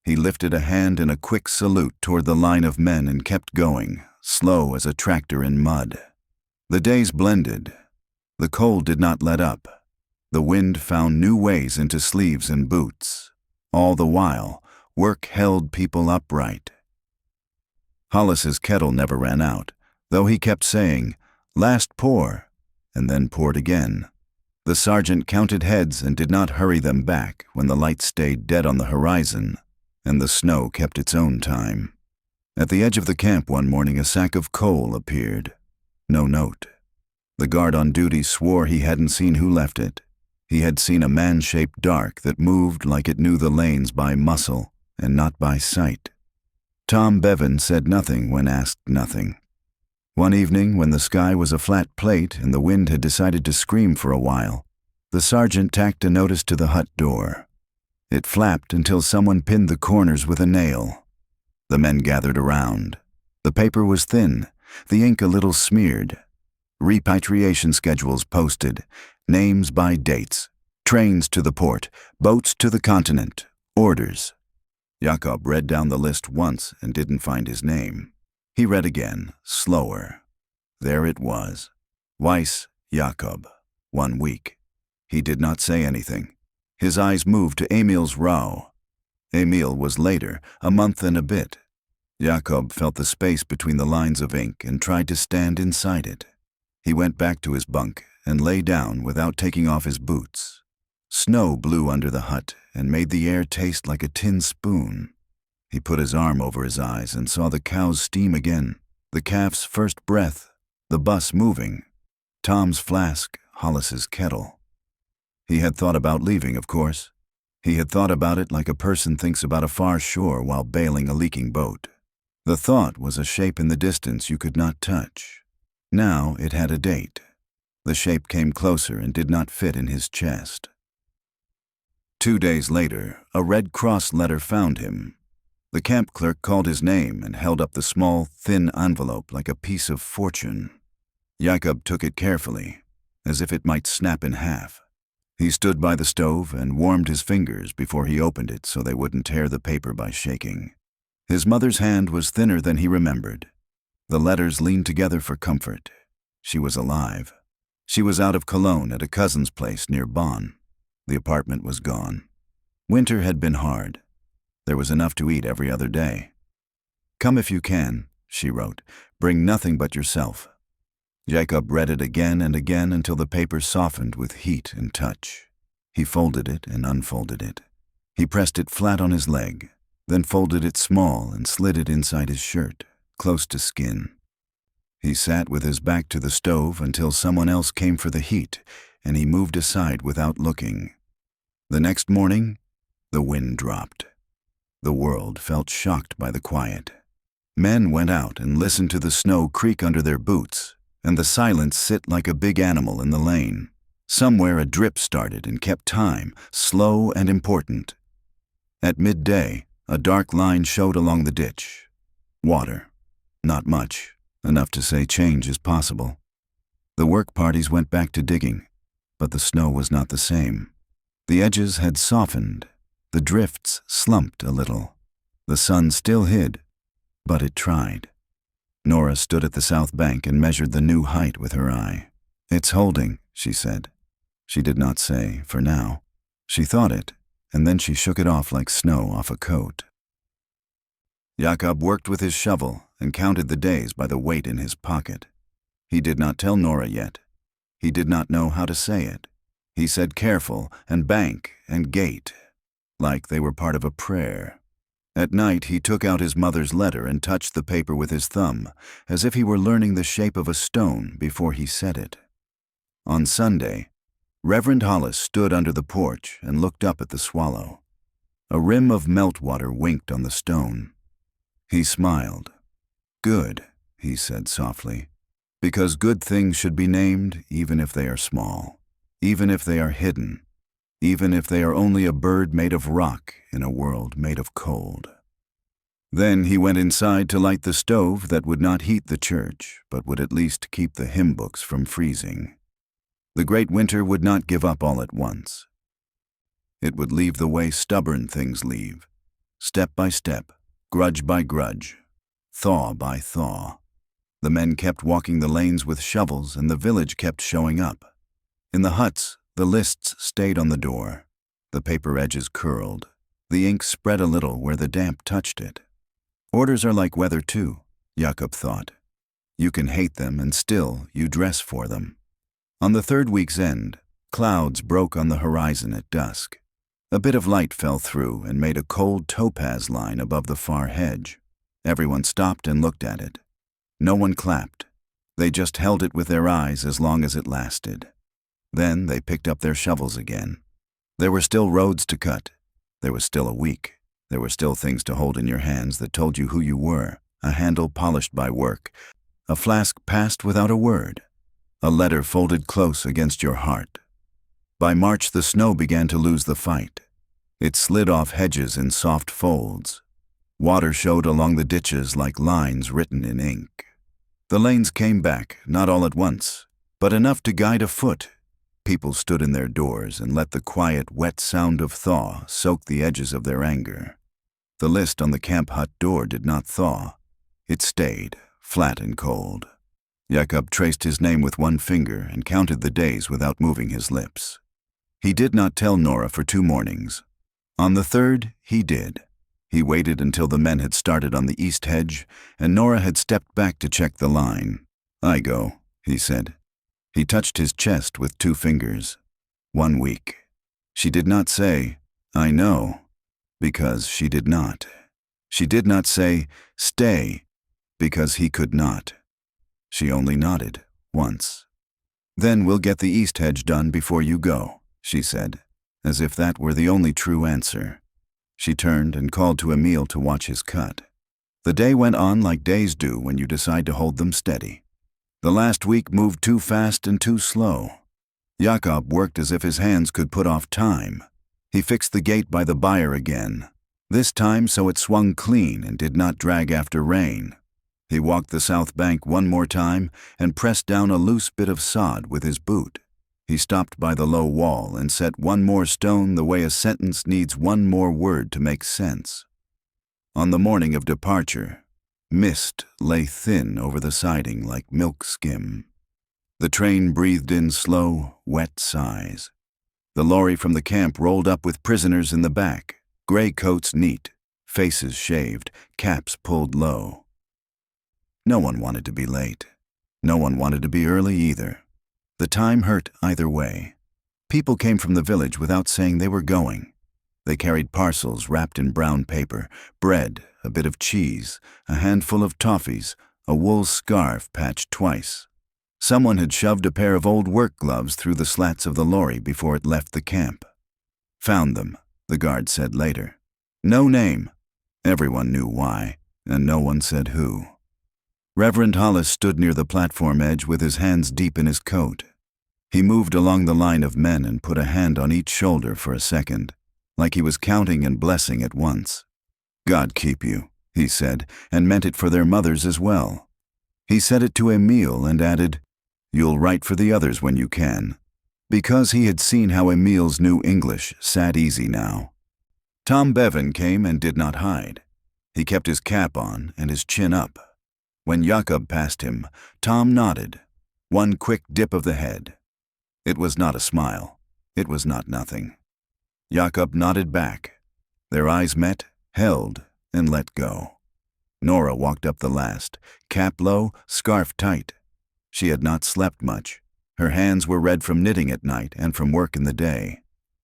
A: He lifted a hand in a quick salute toward the line of men and kept going, slow as a tractor in mud. The days blended. The cold did not let up. The wind found new ways into sleeves and boots. All the while, work held people upright. Hollis's kettle never ran out, though he kept saying, "Last pour," and then poured again. The sergeant counted heads and did not hurry them back when the light stayed dead on the horizon, and the snow kept its own time. At the edge of the camp one morning, a sack of coal appeared. No note. The guard on duty swore he hadn't seen who left it. He had seen a man-shaped dark that moved like it knew the lanes by muscle and not by sight. Tom Bevan said nothing when asked nothing. One evening, when the sky was a flat plate and the wind had decided to scream for a while, the sergeant tacked a notice to the hut door. It flapped until someone pinned the corners with a nail. The men gathered around. The paper was thin, the ink a little smeared. Repatriation schedules posted, names by dates, trains to the port, boats to the continent, orders. Jakob read down the list once and didn't find his name. He read again, slower. There it was. Weiss, Jakob, 1 week. He did not say anything. His eyes moved to Emil's row. Emil was later, a month and a bit. Jakob felt the space between the lines of ink and tried to stand inside it. He went back to his bunk and lay down without taking off his boots. Snow blew under the hut and made the air taste like a tin spoon. He put his arm over his eyes and saw the cows steam again, the calf's first breath, the bus moving, Tom's flask, Hollis's kettle. He had thought about leaving, of course. He had thought about it like a person thinks about a far shore while bailing a leaking boat. The thought was a shape in the distance you could not touch. Now it had a date. The shape came closer and did not fit in his chest. 2 days later, a Red Cross letter found him. The camp clerk called his name and held up the small, thin envelope like a piece of fortune. Jakob took it carefully, as if it might snap in half. He stood by the stove and warmed his fingers before he opened it so they wouldn't tear the paper by shaking. His mother's hand was thinner than he remembered. The letters leaned together for comfort. She was alive. She was out of Cologne at a cousin's place near Bonn. The apartment was gone. Winter had been hard. There was enough to eat every other day. "Come if you can," she wrote. "Bring nothing but yourself." Jakob read it again and again until the paper softened with heat and touch. He folded it and unfolded it. He pressed it flat on his leg, then folded it small and slid it inside his shirt, close to skin. He sat with his back to the stove until someone else came for the heat, and he moved aside without looking. The next morning, the wind dropped. The world felt shocked by the quiet. Men went out and listened to the snow creak under their boots, and the silence sit like a big animal in the lane. Somewhere a drip started and kept time, slow and important. At midday, a dark line showed along the ditch. Water. Not much, enough to say change is possible. The work parties went back to digging, but the snow was not the same. The edges had softened. The drifts slumped a little. The sun still hid, but it tried. Nora stood at the south bank and measured the new height with her eye. "It's holding," she said. She did not say, for now. She thought it, and then she shook it off like snow off a coat. Jakob worked with his shovel and counted the days by the weight in his pocket. He did not tell Nora yet. He did not know how to say it. He said careful and bank and gate, like they were part of a prayer. At night, he took out his mother's letter and touched the paper with his thumb, as if he were learning the shape of a stone before he said it. On Sunday, Reverend Hollis stood under the porch and looked up at the swallow. A rim of meltwater winked on the stone. He smiled. "Good," he said softly, "because good things should be named even if they are small, even if they are hidden, even if they are only a bird made of rock in a world made of cold." Then he went inside to light the stove that would not heat the church, but would at least keep the hymn books from freezing. The great winter would not give up all at once. It would leave the way stubborn things leave, step by step, grudge by grudge, thaw by thaw. The men kept walking the lanes with shovels, and the village kept showing up. In the huts, the lists stayed on the door. The paper edges curled. The ink spread a little where the damp touched it. Orders are like weather too, Jakob thought. You can hate them and still you dress for them. On the third week's end, clouds broke on the horizon at dusk. A bit of light fell through and made a cold topaz line above the far hedge. Everyone stopped and looked at it. No one clapped. They just held it with their eyes as long as it lasted. Then they picked up their shovels again. There were still roads to cut. There was still a week. There were still things to hold in your hands that told you who you were, a handle polished by work, a flask passed without a word, a letter folded close against your heart. By March, the snow began to lose the fight. It slid off hedges in soft folds. Water showed along the ditches like lines written in ink. The lanes came back, not all at once, but enough to guide a foot. People stood in their doors and let the quiet, wet sound of thaw soak the edges of their anger. The list on the camp hut door did not thaw. It stayed, flat and cold. Jakob traced his name with one finger and counted the days without moving his lips. He did not tell Nora for 2 mornings. On the third, he did. He waited until the men had started on the east hedge, and Nora had stepped back to check the line. "I go," he said. He touched his chest with 2 fingers. 1 week. She did not say, "I know," because she did not. She did not say, "Stay," because he could not. She only nodded, once. "Then we'll get the east hedge done before you go," she said, as if that were the only true answer. She turned and called to Emil to watch his cut. The day went on like days do when you decide to hold them steady. The last week moved too fast and too slow. Jakob worked as if his hands could put off time. He fixed the gate by the byre again, this time so it swung clean and did not drag after rain. He walked the south bank one more time and pressed down a loose bit of sod with his boot. He stopped by the low wall and set one more stone the way a sentence needs one more word to make sense. On the morning of departure, mist lay thin over the siding like milk skim. The train breathed in slow, wet sighs. The lorry from the camp rolled up with prisoners in the back, gray coats neat, faces shaved, caps pulled low. No one wanted to be late. No one wanted to be early either. The time hurt either way. People came from the village without saying they were going. They carried parcels wrapped in brown paper, bread, a bit of cheese, a handful of toffees, a wool scarf patched twice. Someone had shoved a pair of old work gloves through the slats of the lorry before it left the camp. "Found them," the guard said later. No name. Everyone knew why, and no one said who. Reverend Hollis stood near the platform edge with his hands deep in his coat. He moved along the line of men and put a hand on each shoulder for a second, like he was counting and blessing at once. "God keep you," he said, and meant it for their mothers as well. He said it to Emil and added, "You'll write for the others when you can," because he had seen how Emil's new English sat easy now. Tom Bevan came and did not hide. He kept his cap on and his chin up. When Jakob passed him, Tom nodded, one quick dip of the head. It was not a smile. It was not nothing. Jakob nodded back. Their eyes met, held, and let go. Nora walked up the last, cap low, scarf tight. She had not slept much. Her hands were red from knitting at night and from work in the day.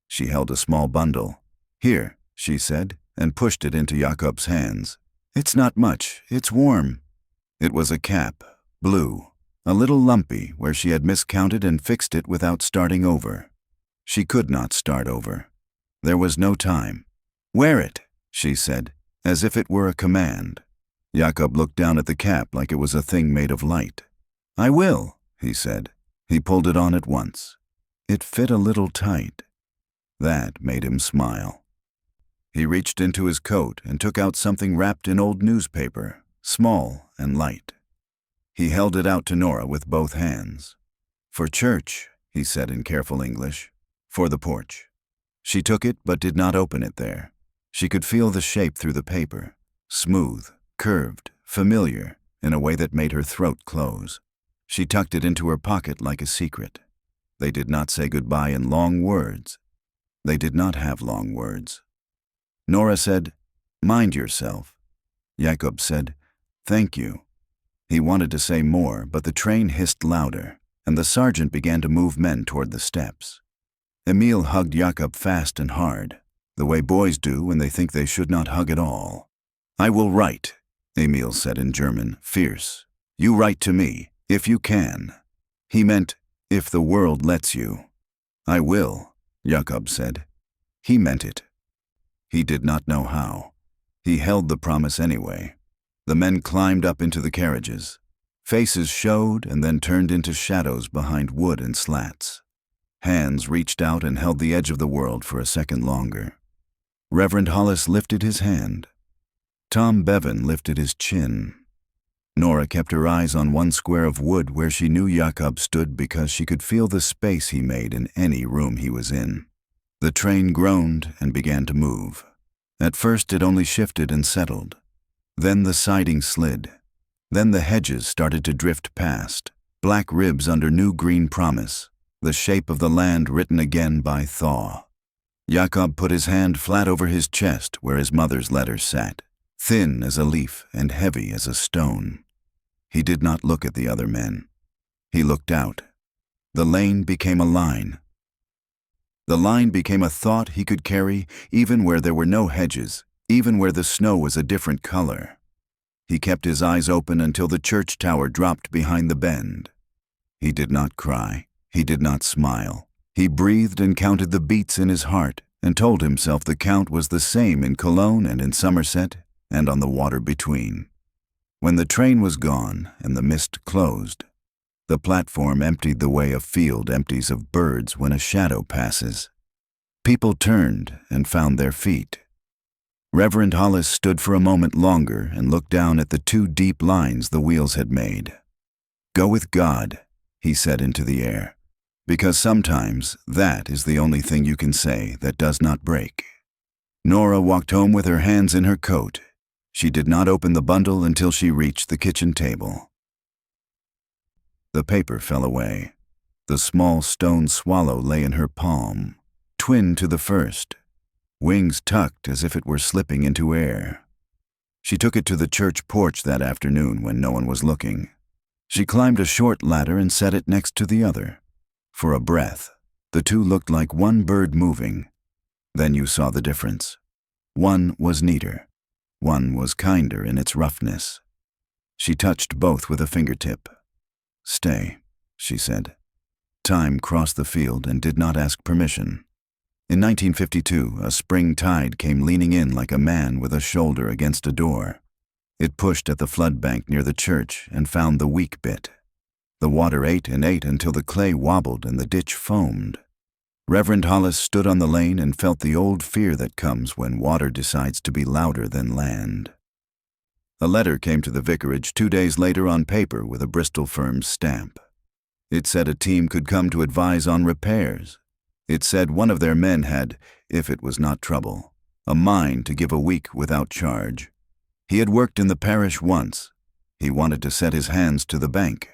A: She held a small bundle. "Here," she said, and pushed it into Jakob's hands. "It's not much. It's warm." It was a cap, blue, a little lumpy where she had miscounted and fixed it without starting over. She could not start over. There was no time. "Wear it," she said, as if it were a command. Jakob looked down at the cap like it was a thing made of light. "I will," he said. He pulled it on at once. It fit a little tight. That made him smile. He reached into his coat and took out something wrapped in old newspaper, small and light. He held it out to Nora with both hands. "For church," he said in careful English. "For the porch." She took it but did not open it there. She could feel the shape through the paper, smooth, curved, familiar, in a way that made her throat close. She tucked it into her pocket like a secret. They did not say goodbye in long words. They did not have long words. Nora said, "Mind yourself." Jakob said, "Thank you." He wanted to say more, but the train hissed louder, and the sergeant began to move men toward the steps. Emil hugged Jakob fast and hard, the way boys do when they think they should not hug at all. "I will write," Emil said in German, fierce. "You write to me, if you can." He meant, if the world lets you. "I will," Jakob said. He meant it. He did not know how. He held the promise anyway. The men climbed up into the carriages. Faces showed and then turned into shadows behind wood and slats. Hands reached out and held the edge of the world for a second longer. Reverend Hollis lifted his hand. Tom Bevan lifted his chin. Nora kept her eyes on one square of wood where she knew Jakob stood because she could feel the space he made in any room he was in. The train groaned and began to move. At first it only shifted and settled. Then the siding slid. Then the hedges started to drift past, black ribs under new green promise, the shape of the land written again by thaw. Jakob put his hand flat over his chest where his mother's letters sat, thin as a leaf and heavy as a stone. He did not look at the other men. He looked out. The lane became a line. The line became a thought he could carry even where there were no hedges, even where the snow was a different color. He kept his eyes open until the church tower dropped behind the bend. He did not cry. He did not smile. He breathed and counted the beats in his heart and told himself the count was the same in Cologne and in Somerset and on the water between. When the train was gone and the mist closed, the platform emptied the way a field empties of birds when a shadow passes. People turned and found their feet. Reverend Hollis stood for a moment longer and looked down at the two deep lines the wheels had made. "Go with God," he said into the air, "because sometimes that is the only thing you can say that does not break." Nora walked home with her hands in her coat. She did not open the bundle until she reached the kitchen table. The paper fell away. The small stone swallow lay in her palm, twin to the first, wings tucked as if it were slipping into air. She took it to the church porch that afternoon when no one was looking. She climbed a short ladder and set it next to the other. For a breath, the two looked like one bird moving. Then you saw the difference. One was neater. One was kinder in its roughness. She touched both with a fingertip. "Stay," she said. Time crossed the field and did not ask permission. In 1952, a spring tide came leaning in like a man with a shoulder against a door. It pushed at the flood bank near the church and found the weak bit. The water ate and ate until the clay wobbled and the ditch foamed. Reverend Hollis stood on the lane and felt the old fear that comes when water decides to be louder than land. A letter came to the vicarage 2 days later on paper with a Bristol firm's stamp. It said a team could come to advise on repairs. It said one of their men had, if it was not trouble, a mind to give a week without charge. He had worked in the parish once. He wanted to set his hands to the bank.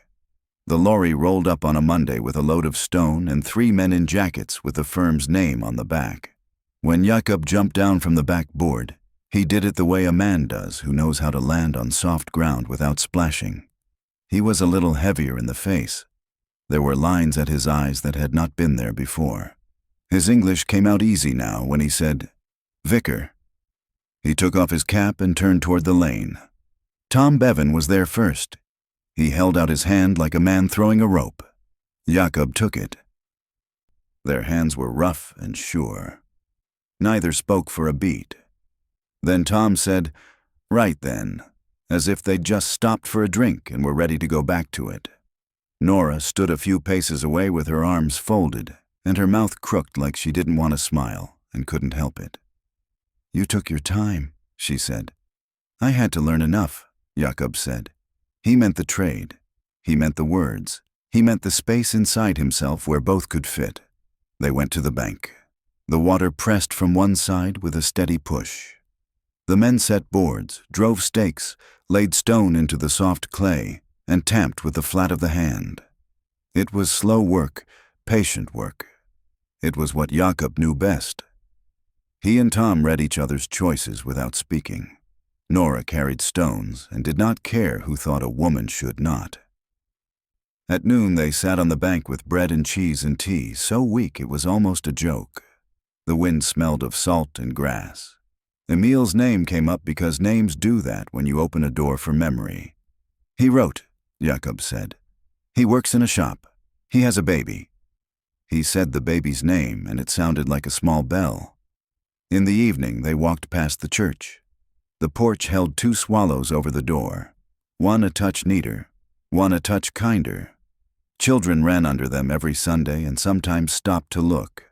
A: The lorry rolled up on a Monday with a load of stone and 3 men in jackets with the firm's name on the back. When Jakob jumped down from the back board, he did it the way a man does who knows how to land on soft ground without splashing. He was a little heavier in the face. There were lines at his eyes that had not been there before. His English came out easy now when he said, "Vicar." He took off his cap and turned toward the lane. Tom Bevan was there first. He held out his hand like a man throwing a rope. Jakob took it. Their hands were rough and sure. Neither spoke for a beat. Then Tom said, "Right then," as if they'd just stopped for a drink and were ready to go back to it. Nora stood a few paces away with her arms folded and her mouth crooked like she didn't want to smile and couldn't help it. "You took your time," she said. "I had to learn enough," Jakob said. He meant the trade. He meant the words. He meant the space inside himself where both could fit. They went to the bank. The water pressed from one side with a steady push. The men set boards, drove stakes, laid stone into the soft clay, and tamped with the flat of the hand. It was slow work, patient work. It was what Jakob knew best. He and Tom read each other's choices without speaking. Nora carried stones and did not care who thought a woman should not. At noon they sat on the bank with bread and cheese and tea, so weak it was almost a joke. The wind smelled of salt and grass. Emil's name came up because names do that when you open a door for memory. "He wrote," Jakob said. "He works in a shop. He has a baby." He said the baby's name, and it sounded like a small bell. In the evening, they walked past the church. The porch held 2 swallows over the door, one a touch neater, one a touch kinder. Children ran under them every Sunday and sometimes stopped to look.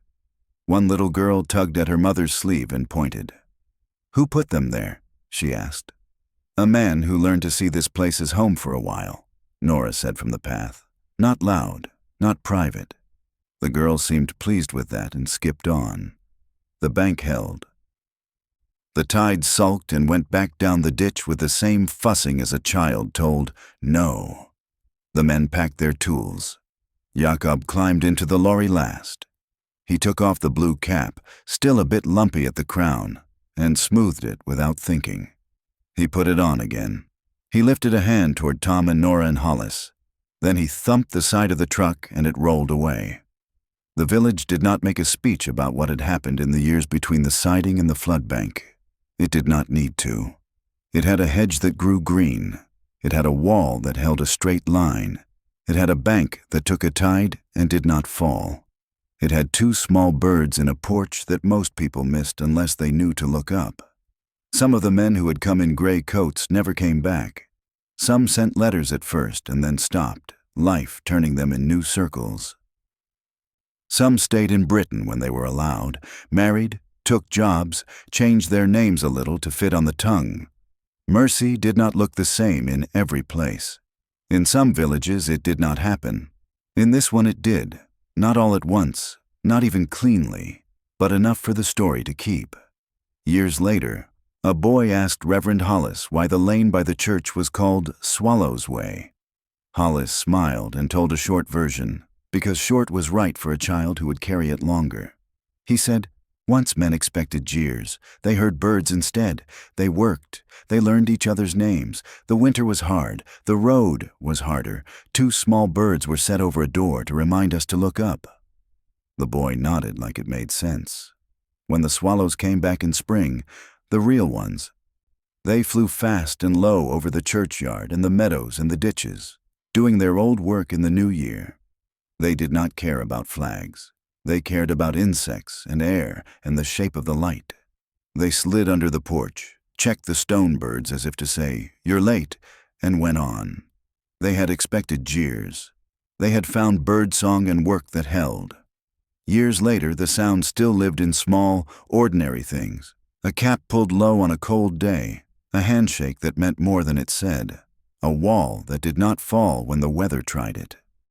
A: One little girl tugged at her mother's sleeve and pointed. "Who put them there?" she asked. "A man who learned to see this place as home for a while," Nora said from the path. "Not loud, not private." The girl seemed pleased with that and skipped on. The bank held. The tide sulked and went back down the ditch with the same fussing as a child told no. The men packed their tools. Jakob climbed into the lorry last. He took off the blue cap, still a bit lumpy at the crown, and smoothed it without thinking. He put it on again. He lifted a hand toward Tom and Nora and Hollis. Then he thumped the side of the truck and it rolled away. The village did not make a speech about what had happened in the years between the siding and the flood bank. It did not need to. It had a hedge that grew green. It had a wall that held a straight line. It had a bank that took a tide and did not fall. It had 2 small birds in a porch that most people missed unless they knew to look up. Some of the men who had come in gray coats never came back. Some sent letters at first and then stopped, life turning them in new circles. Some stayed in Britain when they were allowed, married, took jobs, changed their names a little to fit on the tongue. Mercy did not look the same in every place. In some villages it did not happen. In this one it did, not all at once, not even cleanly, but enough for the story to keep. Years later, a boy asked Reverend Hollis why the lane by the church was called Swallow's Way. Hollis smiled and told a short version, because short was right for a child who would carry it longer. He said, "Once men expected jeers. They heard birds instead. They worked. They learned each other's names. The winter was hard. The road was harder. 2 small birds were set over a door to remind us to look up." The boy nodded like it made sense. When the swallows came back in spring, the real ones, they flew fast and low over the churchyard and the meadows and the ditches, doing their old work in the new year. They did not care about flags. They cared about insects and air and the shape of the light. They slid under the porch, checked the stone birds as if to say, "You're late," and went on. They had expected jeers. They had found birdsong and work that held. Years later, the sound still lived in small, ordinary things. A cap pulled low on a cold day, a handshake that meant more than it said, a wall that did not fall when the weather tried it.